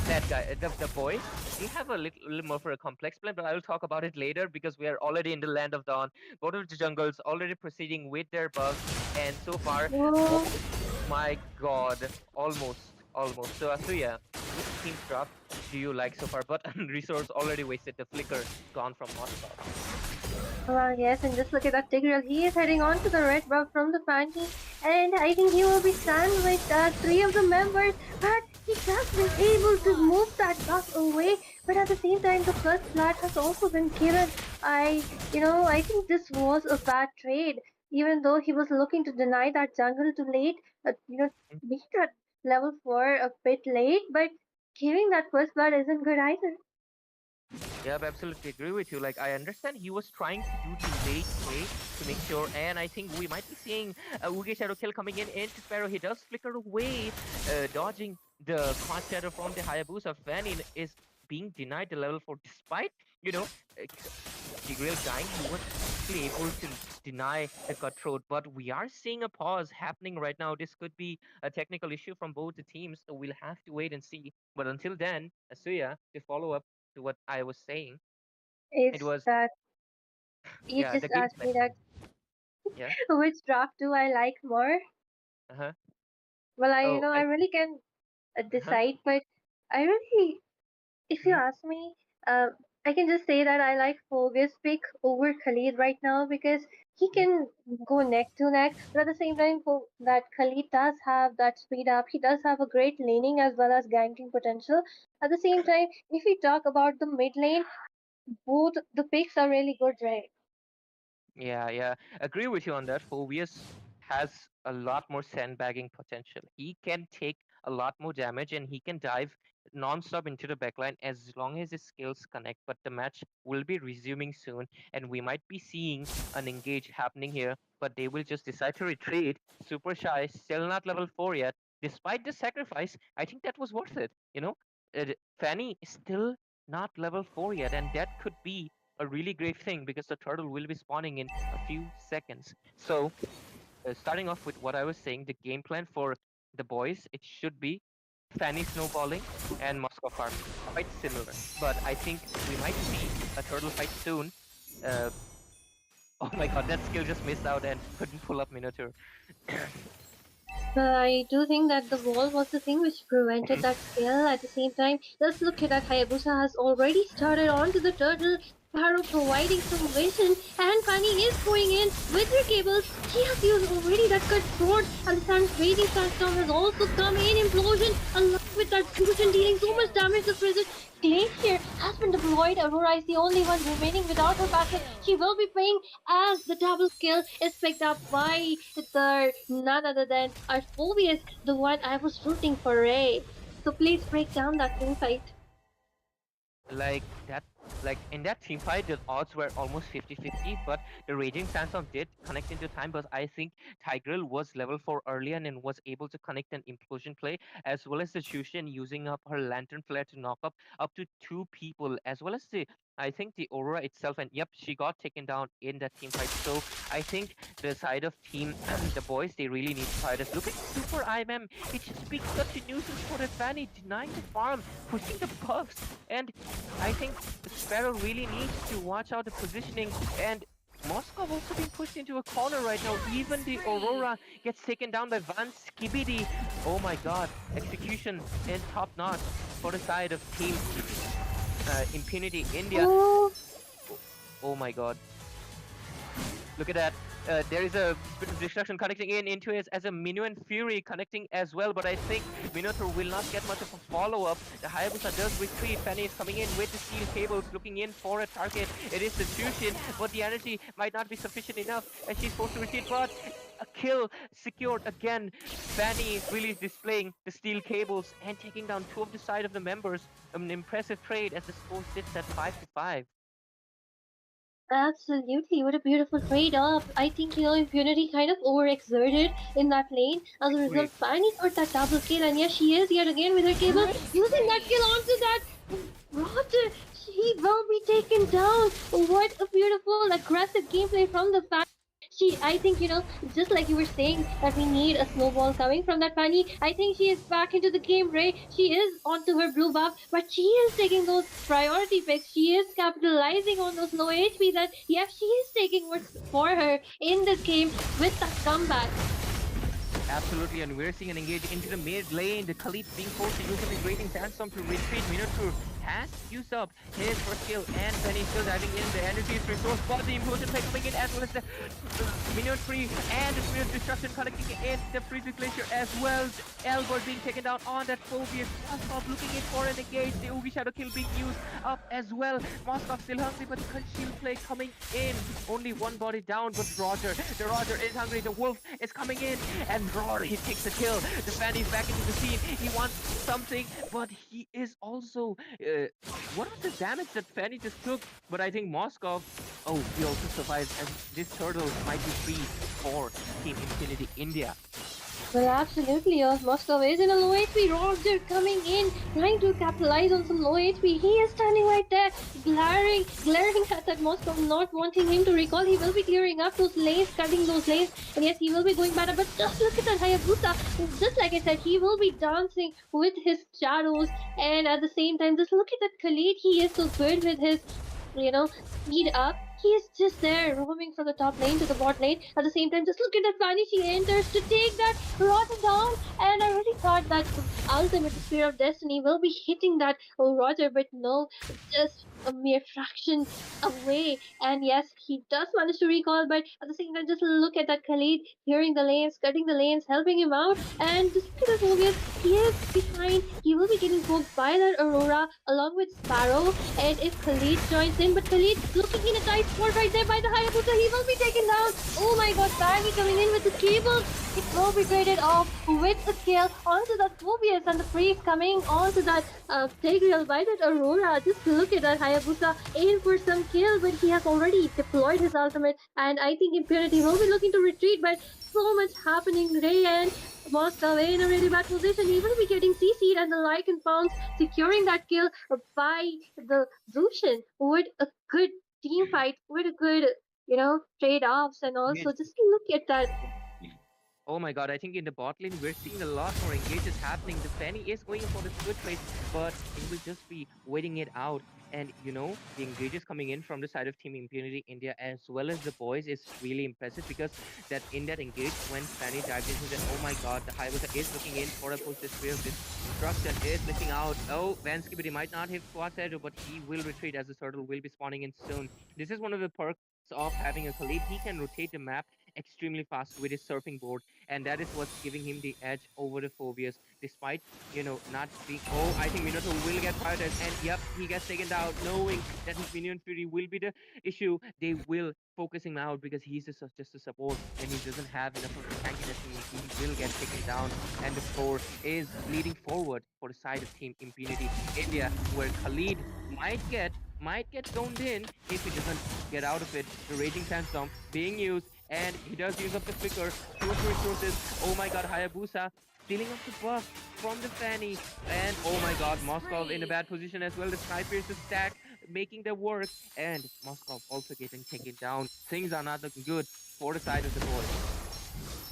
that guy, the boys, we have a little more for a complex plan, but I will talk about it later because we are already in the land of dawn. Both of the jungles already proceeding with their buffs, and so far, Oh, oh my god, almost. So Asuya, which team draft do you like so far? But resource already wasted. The flicker gone from Moscow. yes, and just look at that Tigreal. He is heading on to the red buff from the Fanny, and I think he will be stunned with 3 of the members, but he just been able to move that buff away. But at the same time, the first blood has also been given. I think this was a bad trade, even though he was looking to deny that jungle too late, being at level 4 a bit late, but giving that first blood isn't good either. Yep, absolutely agree with you. Like, I understand he was trying to do the late play to make sure, and I think we might be seeing a Uge Shadow kill coming in into Sparrow. He does flicker away, dodging the Cross Shadow from the Hayabusa. Fanny is being denied the level 4 despite, Tigreal dying. He was actually able to deny the cutthroat, but we are seeing a pause happening right now. This could be a technical issue from both the teams, so we'll have to wait and see. But until then, Asuya, to follow up to what I was saying, Is it was that you yeah, just the asked gameplay. me that Yeah. which draft do I like more? Uh-huh. Well, Oh, I really can uh-huh. decide, but I really, if you Mhm. ask me, I can just say that I like Phobia's pick over Khalid right now because he Mhm. can go neck to neck, but at the same time, that Khalid does have that speed up. He does have a great laning as well as ganking potential. At the same time, if we talk about the mid lane, both the picks are really good, right? Yeah. Agree with you on that. Phobius has a lot more sandbagging potential. He can take a lot more damage and he can dive non-stop into the backline as long as his skills connect. But the match will be resuming soon, and we might be seeing an engage happening here. But they will just decide to retreat. Super shy, still not level 4 yet. Despite the sacrifice, I think that was worth it. Fanny is still not level 4 yet, and that could be a really great thing because the turtle will be spawning in a few seconds. So, starting off with what I was saying, the game plan for the boys, it should be Fanny snowballing and Moscow farming. Quite similar. But I think we might see a turtle fight soon. Uh, oh my god, that skill just missed out and couldn't pull up Minotaur. I do think that the wall was the thing which prevented that skill. At the same time, let's look at that Hayabusa has already started onto the turtle. Sparrow providing some vision, and Fanny is going in with her cables. She has used already that cut sword, and the Sun's raging sandstorm has also come in. Implosion, along with that fusion, dealing so much damage. The prison glacier has been deployed. Aurora is the only one remaining without her passive. She will be playing as the double skill is picked up by the none other than Arphobius, the one I was rooting for, Ray. So please break down that team fight. like that like in that team fight the odds were almost 50-50, but the raging sandstorm did connect into time. But I think Tigreal was level 4 early and was able to connect an implosion play, as well as the Shushin using up her lantern flare to knock up to 2 people, as well as the I think the Aurora itself. And yep, she got taken down in that team fight. So I think the side of team the boys, they really need to fight us. Look at Super IMM. It just being such a nuisance for the Fanny, denying the farm, pushing the buffs, and I think Sparrow really needs to watch out the positioning, and Moscow also being pushed into a corner right now. Even the Aurora gets taken down by Van Skibidi. Oh my god, execution and top notch for the side of Team Impunity India. Oh, Oh my god. Look at that. There is a Spirit of Destruction connecting in into it as a Minuan Fury connecting as well, but I think Minotaur will not get much of a follow-up. The Hayabusa does retreat. Fanny is coming in with the steel cables, looking in for a target. It is the Tushin, but the energy might not be sufficient enough as she's forced to retreat, but a kill secured again. Fanny really displaying the steel cables and taking down 2 of the side of the members. An impressive trade as the score sits at 5-5. Absolutely, what a beautiful trade-off. I think, Impunity kind of overexerted in that lane. As a result, Agree. Fanny got that double kill, and yes, she is yet again with her cable, using that kill onto that Roger. He will be taken down. What a beautiful, aggressive gameplay from the Fanny. I think, just like you were saying that we need a snowball coming from that Fanny. I think she is back into the game, Ray. She is onto her blue buff, but she is taking those priority picks. She is capitalizing on those low HP that, yeah, she is taking what's for her in this game with that comeback. Absolutely, and we're seeing an engage into the mid lane. The Khalid being forced to use up his rating sandstorm to retreat. Minotaur has used up his first kill, and Penny still diving in. The energy is resource, but the implosion play coming in, as well as the minion free and the Spirit of Destruction connecting in the Freeze Glacier as well. Elbert being taken down on that Phobius. Moskov looking in for an engage. The Ugi Shadow kill being used up as well. Moskov still hungry, but the shield play coming in. Only one body down, but Roger. The Roger is hungry. The Wolf is coming in, and Rory takes the kill. The Fanny's back into the scene. He wants something, but he is also. What was the damage that Fanny just took? But I think Moskov. Oh, he also survives, and this turtle might be free for Team Infinity India. Well, absolutely. Moscow is in a low HP. Roger coming in, trying to capitalize on some low HP. He is standing right there, glaring at that Moscow, not wanting him to recall. He will be clearing up those lanes, cutting those lanes, and yes, he will be going better. But just look at that Hayabusa. Just like I said, he will be dancing with his shadows, and at the same time, just look at that Khalid. He is so good with his, speed up. He is just there, roaming from the top lane to the bot lane. At the same time, just look at that Fanny. She enters to take that Roger down. And I really thought that ultimate Spear of Destiny will be hitting that Roger, but no, just a mere fraction away. And yes, he does manage to recall, but at the same time, just look at that Khalid clearing the lanes, cutting the lanes, helping him out. And just look at that Mobius. He is behind. He will be getting poked by that Aurora along with Sparrow. And if Khalid joins in, but Khalid looking in a tight spot right there by the Hayabusa, he will be taken down. Oh my god, Fanny coming in with the cable. It will be traded off with a kill onto that Mobius, and the freeze coming onto that Tigreal by that Aurora. Just look at that Hayabusa in for some kill, but he has already deployed his ultimate, and I think Impunity will be looking to retreat, but so much happening. Ray and Moscow in a really bad position. He will be getting CC'd, and the Lycan Pounds securing that kill by the Zushin. What a good team fight. What a good, trade-offs, and also just look at that. Oh my god, I think in the bot lane we're seeing a lot more engages happening. The Fanny is going for the split trade, but it will just be waiting it out. And the engages coming in from the side of Team Impunity India as well as the boys is really impressive, because that in that engage when Fanny dived into that, oh my god, the Hayabusa is looking in for a push. This Spear of Destruction is missing out. Oh, Vanskibity might not hit Squad Shadow, but he will retreat as the turtle will be spawning in soon. This is one of the perks of having a Khalid. He can rotate the map extremely fast with his surfing board, and that is what's giving him the edge over the Phobias, despite not being. Oh, I think Minotaur will get prioritized, and yep, he gets taken down, knowing that his minion fury will be the issue. They will focus him out because he's just a support, and he doesn't have enough of the tankiness, and he will get taken down. And the score is leading forward for the side of Team Impunity India, where Khalid might get zoned in if he doesn't get out of it. The Raging Sandstorm being used, and he does use up the flicker. Huge resources. Oh my god, Hayabusa stealing up the buff from the Fanny. And oh my god, Moskov in a bad position as well. The Sniper is the stack, making the work. And Moskov also getting taken down. Things are not looking good for the side of the boys.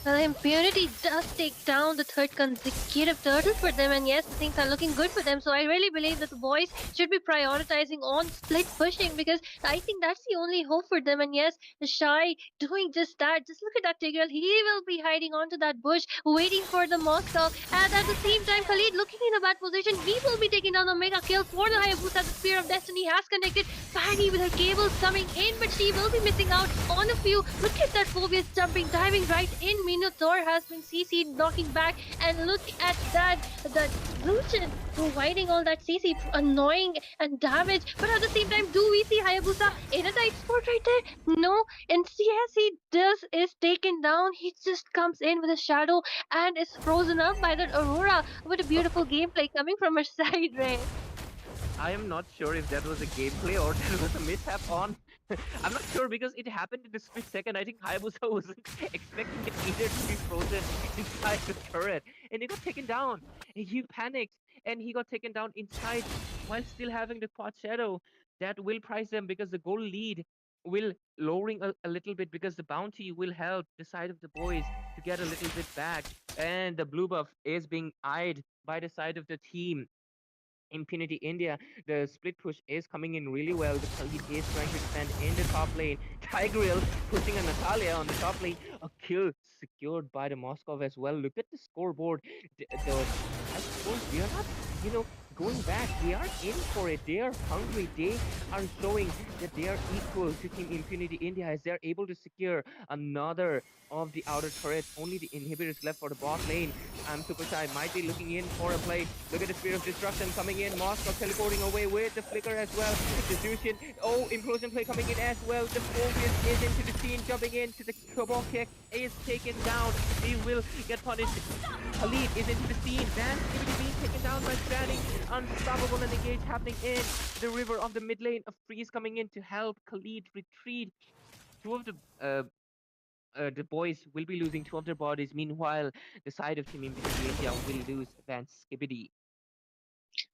Well, Impunity does take down the third consecutive turtle for them, and yes, things are looking good for them. So I really believe that the boys should be prioritizing on split pushing, because I think that's the only hope for them. And yes, Shy doing just that. Just look at that Tigreal. He will be hiding onto that bush, waiting for the Moscow. And at the same time, Khalid looking in a bad position. He will be taking down the mega kill for the Hayabusa. The Spear of Destiny has connected. Fanny with her cables coming in, but she will be missing out on a few. Look at that Phobius jumping, diving right in. Minotaur has been CC'd, knocking back, and look at that, the Lucian providing all that CC, annoying and damage. But at the same time, do we see Hayabusa in a tight spot right there? No, and yes, he is taken down. He just comes in with a shadow and is frozen up by that Aurora. What a beautiful gameplay coming from her side, Ray. I am not sure if that was a gameplay or that was a mishap on. I'm not sure because it happened in a split second. I think Hayabusa wasn't expecting the eater to be frozen inside the turret, and he got taken down. And he panicked, and he got taken down inside while still having the quad shadow. That will price them because the goal lead will lowering a little bit because the bounty will help the side of the boys to get a little bit back, and the blue buff is being eyed by the side of the team. Impunity India, the split push is coming in really well. The Khalid is trying to expand in the top lane. Tigreal pushing a Natalia on the top lane. A kill secured by the Moscow as well. Look at the scoreboard. The high scores, we are not, you know, going back. They are in for it. They are hungry. They are showing that they are equal to Team Impunity India as they are able to secure another of the outer turrets. Only the inhibitors left for the bot lane. Super Shy might be looking in for a play. Look at the Spear of Destruction coming in. Moscow teleporting away with the Flicker as well. The Zushin, oh, Implosion play coming in as well. The Phobius is into the scene, jumping into the Cobalt kick, is taken down. He will get punished. Khalid is into the scene. Then being taken down by Stranding. Unstoppable and engage happening in the river of the mid lane. A freeze coming in to help Khalid retreat. Two of the boys will be losing two of their bodies. Meanwhile, the side of Team India will lose Van Skibidi.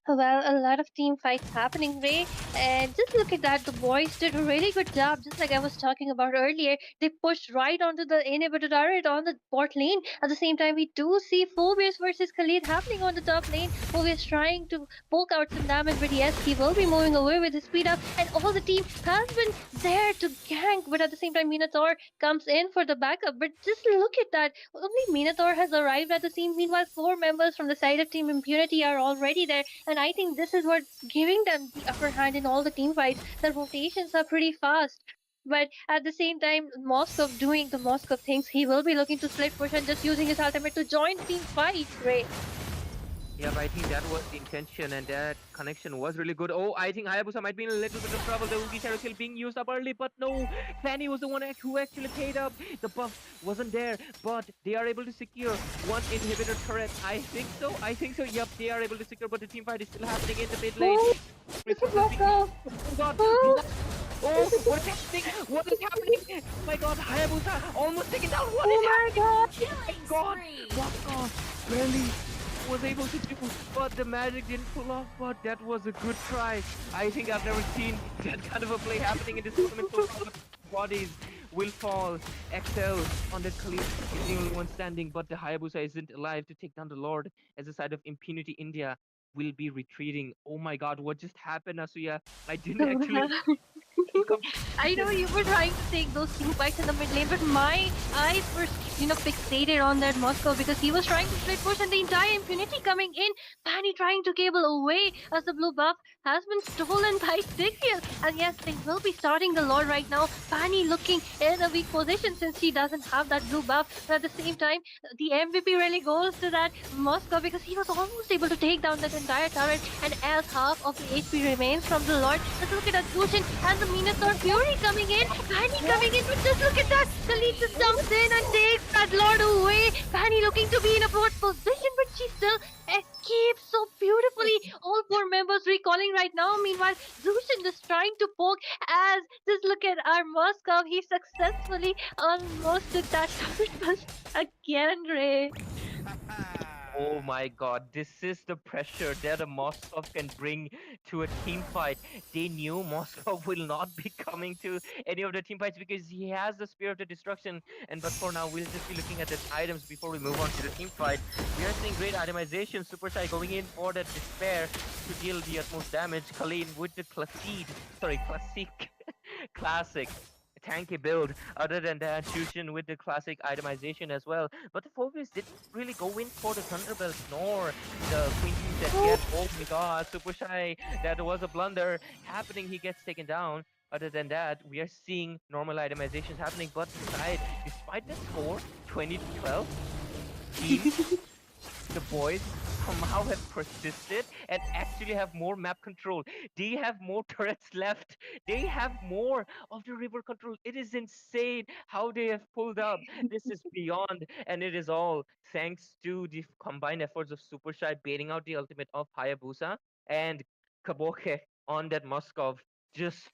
Well, a lot of team fights happening, Ray. And just look at that. The boys did a really good job, just like I was talking about earlier. They pushed right onto the inhibitor turret on the bot lane. At the same time, we do see Phobius versus Khalid happening on the top lane. Phobius trying to poke out some damage, but yes, he will be moving away with his speed up. And all the team has been there to gank, but at the same time, Minotaur comes in for the backup. But just look at that. Only Minotaur has arrived at the scene. Meanwhile, four members from the side of Team Impunity are already there, and I think this is what's giving them the upper hand in all the team fights. The rotations are pretty fast. But at the same time, Moskov doing the Moskov things, he will be looking to split push and just using his ultimate to join the team fight, Ray. Yeah, but I think that was the intention, and that connection was really good. Oh, I think Hayabusa might be in a little bit of trouble. The Ugi Terra kill being used up early, but no, Fanny was the one who actually paid up. The buff wasn't there, but they are able to secure one inhibitor turret. I think so. I think so. Yep, they are able to secure, but the team fight is still happening in the mid lane. Oh, this is Moskov. Oh God! Oh, Oh, what is happening? What is happening? Oh my God, Hayabusa almost taken down. What is oh my god. happening? Oh my God! Moskov really was able to do, but the magic didn't pull off. But that was a good try. I think I've never seen that kind of a play happening in this tournament so far. Bodies will fall. XL on the Khalid is the only one standing, but the Hayabusa isn't alive to take down the Lord as the side of Impunity India will be retreating. Oh my God, what just happened, Asuya? I didn't actually come. I know you were trying to take those team fights in the mid lane, but my eyes were, fixated on that Moscow because he was trying to split push and the entire Impunity coming in. Fanny trying to cable away as the blue buff has been stolen by Tigreal. And yes, they will be starting the Lord right now. Fanny looking in a weak position since she doesn't have that blue buff. But at the same time, the MVP really goes to that Moscow because he was almost able to take down that entire turret. And as half of the HP remains from the Lord, let's look at that Zushin and the Minotaur Fury coming in. Fanny coming in, but just look at that. Khalid just jumps in and takes that Lord away. Fanny looking to be in a fourth position, but she still escapes so beautifully. All four members recalling right now. Meanwhile, Zushin just trying to poke as just look at our Moscow. He successfully almost took that turret again, Ray. Oh my God, this is the pressure that a Moscow can bring to a team fight. They knew Moscow will not be coming to any of the team fights because he has the Spear of the Destruction. And but for now, we'll just be looking at the items before we move on to the team fight. We are seeing great itemization. Super Sai going in for that Despair to deal the utmost damage. Khalid with the classic tanky build. Other than that, Shushin with the classic itemization as well. But the Phobius didn't really go in for the Thunderbolt nor the Queen set yet. Oh my God, Super Shy, that was a blunder happening. He gets taken down. Other than that, we are seeing normal itemizations happening. But despite the score, 20 to 12, team the boys somehow have persisted and actually have more map control. They have more turrets left. They have more of the river control. It is insane how they have pulled up. This is beyond, and it is all thanks to the combined efforts of Super Shy baiting out the ultimate of Hayabusa and Kaboke on that Moskov, just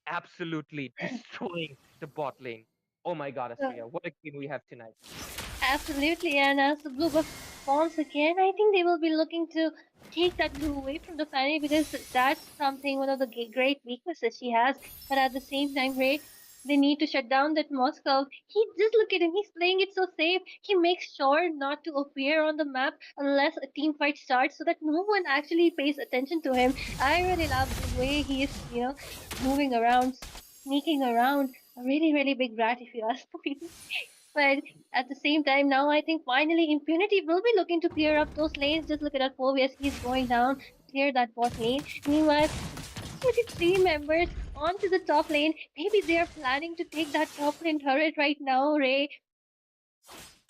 absolutely destroying the bot lane. Oh my god, Uh, Astriya, what a game we have tonight. Absolutely, and as the blue buff spawns again, I think they will be looking to take that blue away from the Fanny because that's something, one of the great weaknesses she has. But at the same time, Ray, they need to shut down that Moscow. He just look at him, he's playing it so safe. He makes sure not to appear on the map unless a team fight starts so that no one actually pays attention to him. I really love the way he is, moving around, sneaking around. A really, really big rat, if you ask me. But at the same time, now I think finally Impunity will be looking to clear up those lanes. Just look at that Phobius, he's going down to clear that bot lane. Meanwhile, with the three members onto the top lane, maybe they are planning to take that top lane turret right now, Ray.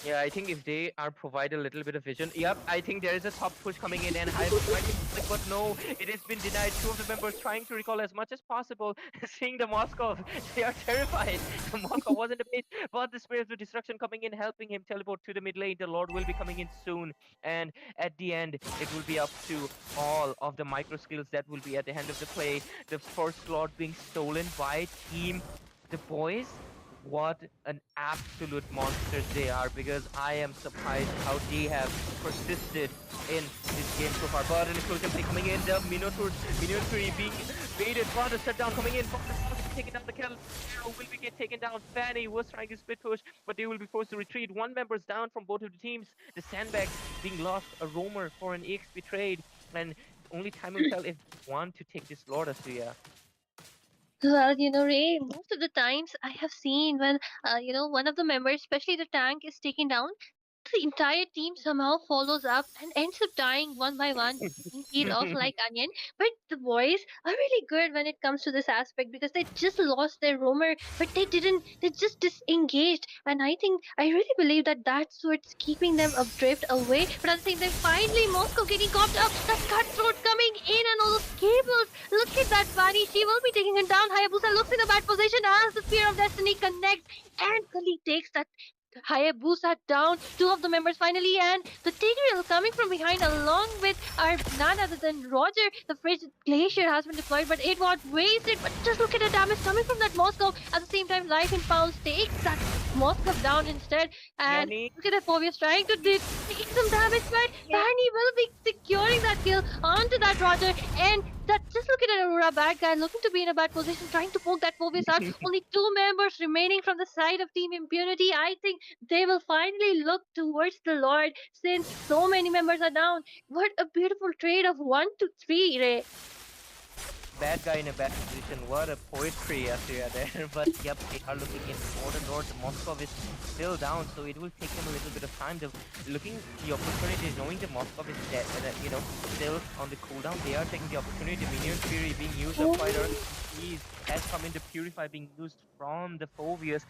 Yeah, I think if they are provide a little bit of vision, yep, I think there is a top push coming in, and Hayabusa trying to click, but no, it has been denied. Two of the members trying to recall as much as possible, seeing the Moscow, they are terrified. The Moscow wasn't a bit, but the Spirit of Destruction coming in, helping him teleport to the mid lane. The Lord will be coming in soon, and at the end, it will be up to all of the micro skills that will be at the end of the play. The first Lord being stolen by Team the Boys. What an absolute monsters they are, because I am surprised how they have persisted in this game so far. But an explosion play coming in, the Minotaur being baited, but the shutdown coming in, but taking down the kill. Arrow will be get taken down. Fanny was trying to split push, but they will be forced to retreat. One member's down from both of the teams. The sandbags being lost, a roamer for an EX betrayed, and only time will tell if they want to take this Lord Asria. Well, Ray, most of the times I have seen when, one of the members, especially the tank, is taken down, the entire team somehow follows up and ends up dying one by one, being peeled off like onion. But the boys are really good when it comes to this aspect because they just lost their roamer, but they didn't. They just disengaged, and I really believe that that's what's keeping them adrift away. But at the same time, finally Moscow getting copped up. That cutthroat coming in, and all those cables. Look at that Fanny. She will be taking him down. Hayabusa looks in a bad position as the Spear of Destiny connects, and Kali takes that Hayabusa down, two of the members finally, and the Tigreal coming from behind along with our none other than Roger. The Frigid Glacier has been deployed, but it was wasted. But just look at the damage coming from that Moscow. At the same time, Life in Pounds takes that Moscow down instead. And Yanni. look at that Phobius trying to take some damage, but Barney will be securing that kill onto that Roger. And that just look at Aurora, bad guy, looking to be in a bad position, trying to poke that Phobius out. Only two members remaining from the side of Team Impunity. I think they will finally look towards the Lord since so many members are down. What a beautiful trade of 1 to 3, Ray. Bad guy in a bad position. What a poetry Assyria there. But yep, they are looking in more and more. The Moscow is still down, so it will take them a little bit of time. They're looking the opportunity, knowing the Moscow is dead, still on the cooldown. They are taking the opportunity. Minion Fury being used up quite early. He has come in. The Purify being used from the Phobius.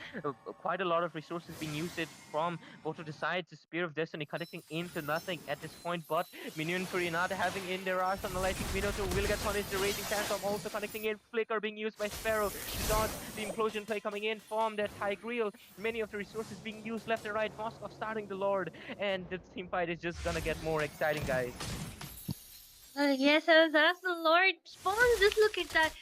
Quite a lot of resources being used from both of the sides. The Spear of Destiny connecting into nothing at this point, but Minion Fury not having in their arsenal. I think Minotaur will get punished. The Raging Sandstorm also connecting in. Flicker being used by Sparrow to dodge the implosion play coming in from that Tigreal. Many of the resources being used left and right. Moskov starting the Lord, and the team fight is just gonna get more exciting, guys. Yes, as the Lord spawns, just look at that.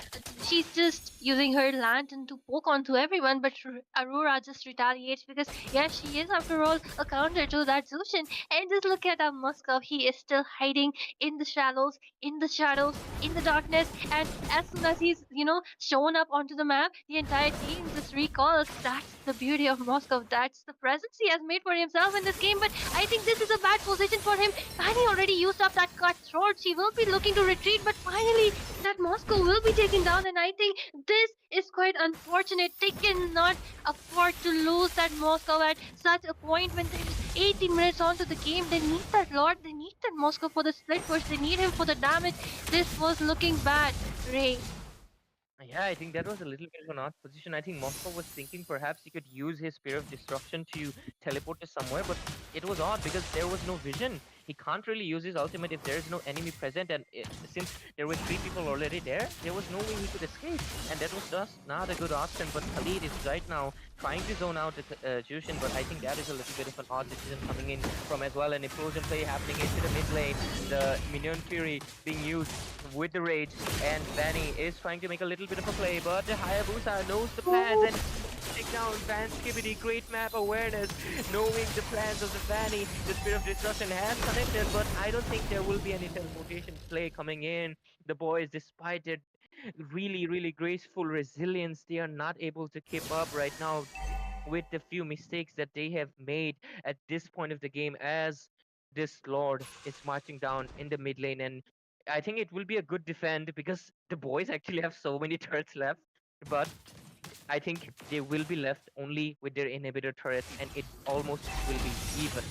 She's just using her lantern to poke onto everyone, but Aurora just retaliates because, yes, she is, after all, a counter to that Zushin. And just look at Moskov. He is still hiding in the shallows, in the shadows, in the darkness. And as soon as he's, shown up onto the map, the entire team just recalls. That's the beauty of Moskov. That's the presence he has made for himself in this game. But I think this is a bad position for him. Fanny already used up that cutthroat. She will be looking to retreat, but finally that Moscow will be taken down, and I think this is quite unfortunate. They cannot afford to lose that Moscow at such a point when there's 18 minutes onto the game. They need that Lord, they need that Moscow for the split push, they need him for the damage. This was looking bad, Ray. Yeah, I think that was a little bit of an odd position. I think Moscow was thinking perhaps he could use his Spear of Destruction to teleport to somewhere, but it was odd because there was no vision. He can't really use his ultimate if there is no enemy present, and since there were 3 people already there was no way he could escape, and that was just not a good option. But Khalid is right now trying to zone out Jushin, but I think that is a little bit of an odd decision coming in from as well. An implosion play happening into the mid lane, the Minion Fury being used with the rage, and Vanny is trying to make a little bit of a play, but the Hayabusa knows the plans and take down Van Skibidi. Great map awareness, knowing the plans of the Vanny. The Spirit of Destruction has connected, but I don't think there will be any teleportation play coming in. The boys, despite their really graceful resilience, they are not able to keep up right now with the few mistakes that they have made at this point of the game, as this Lord is marching down in the mid lane. And I think it will be a good defend because the boys actually have so many turrets left, but I think they will be left only with their inhibitor turrets, and it almost will be even.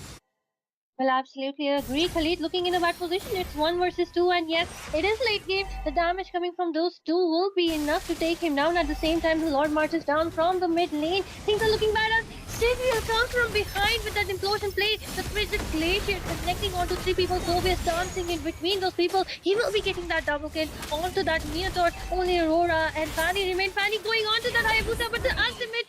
Well, absolutely agree. Khalid looking in a bad position. It's 1 versus 2, and yes, it is late game. The damage coming from those two will be enough to take him down. At the same time, the Lord marches down from the mid lane. Things are looking bad. Trivial comes from behind with that implosion play. The frigid glacier connecting onto 3 people. Phobius dancing in between those people. He will be getting that double kill onto that Minotaur. Only Aurora and Fanny remain. Fanny going onto that Hayabusa, but the ultimate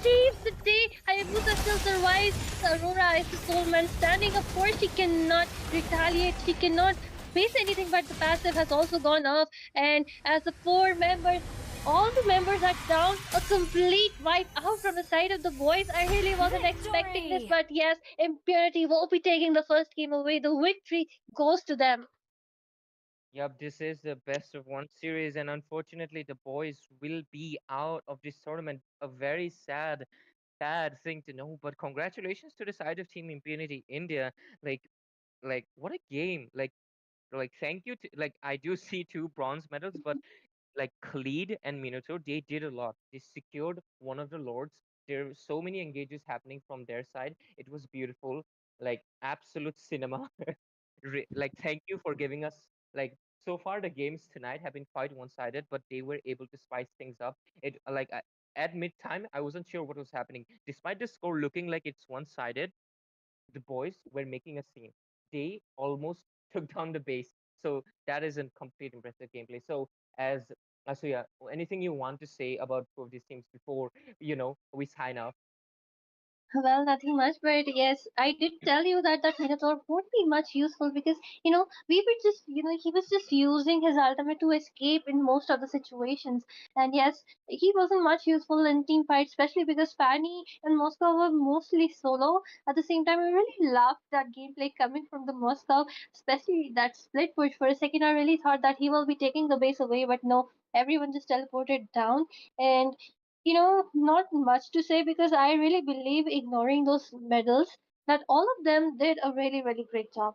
saves the day. Hayabusa still survives. Aurora is the sole man standing. Of course, she cannot retaliate. She cannot face anything, but the passive has also gone off. And as the 4 members, all the members are down, a complete wipe out from the side of the boys. I really wasn't expecting this, Victory! but yes, Impunity will be taking the first game away. The victory goes to them. Yep, this is the best of one series, and unfortunately, the boys will be out of this tournament. A very sad thing to know. But congratulations to the side of Team Impunity India. Like, what a game! Thank you to, I do see 2 bronze medals, but like Khalid and Minotaur, they did a lot. They secured one of the lords. There were so many engages happening from their side. It was beautiful, like absolute cinema. Thank you for giving us like so far the games tonight have been quite one-sided, but they were able to spice things up. At mid time, I wasn't sure what was happening. Despite the score looking like it's one-sided, the boys were making a scene. They almost took down the base. So that is a complete impressive gameplay. So yeah, anything you want to say about both of these teams before we sign off? Well, nothing much, but yes, I did tell you that that Minotaur won't be much useful because we were just he was just using his ultimate to escape in most of the situations, and yes, he wasn't much useful in team fights, especially because Fanny and Moscow were mostly solo. At the same time, I really loved that gameplay coming from the Moscow, especially that split push. For a second, I really thought that he will be taking the base away, but no, everyone just teleported down, and not much to say because I really believe, ignoring those medals, that all of them did a really great job.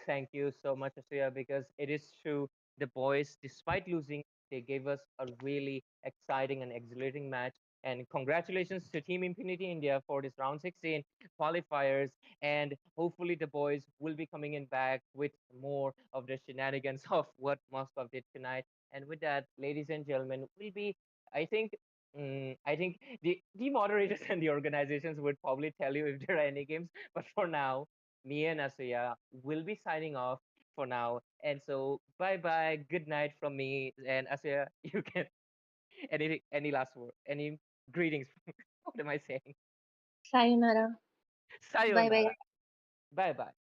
Thank you so much, Asuya, because it is true. The boys, despite losing, they gave us a really exciting and exhilarating match. And congratulations to Team Impunity India for this round 16 qualifiers. And hopefully, the boys will be coming in back with more of the shenanigans of what Moscow did tonight. And with that, ladies and gentlemen, will be, I think, I think the moderators and the organizations would probably tell you if there are any games. But for now, me and Asuya will be signing off for now. And so bye bye, good night from me. And Asuya, you can any last word, any greetings. What am I saying? Sayonara. Bye bye. Sayonara. Bye bye.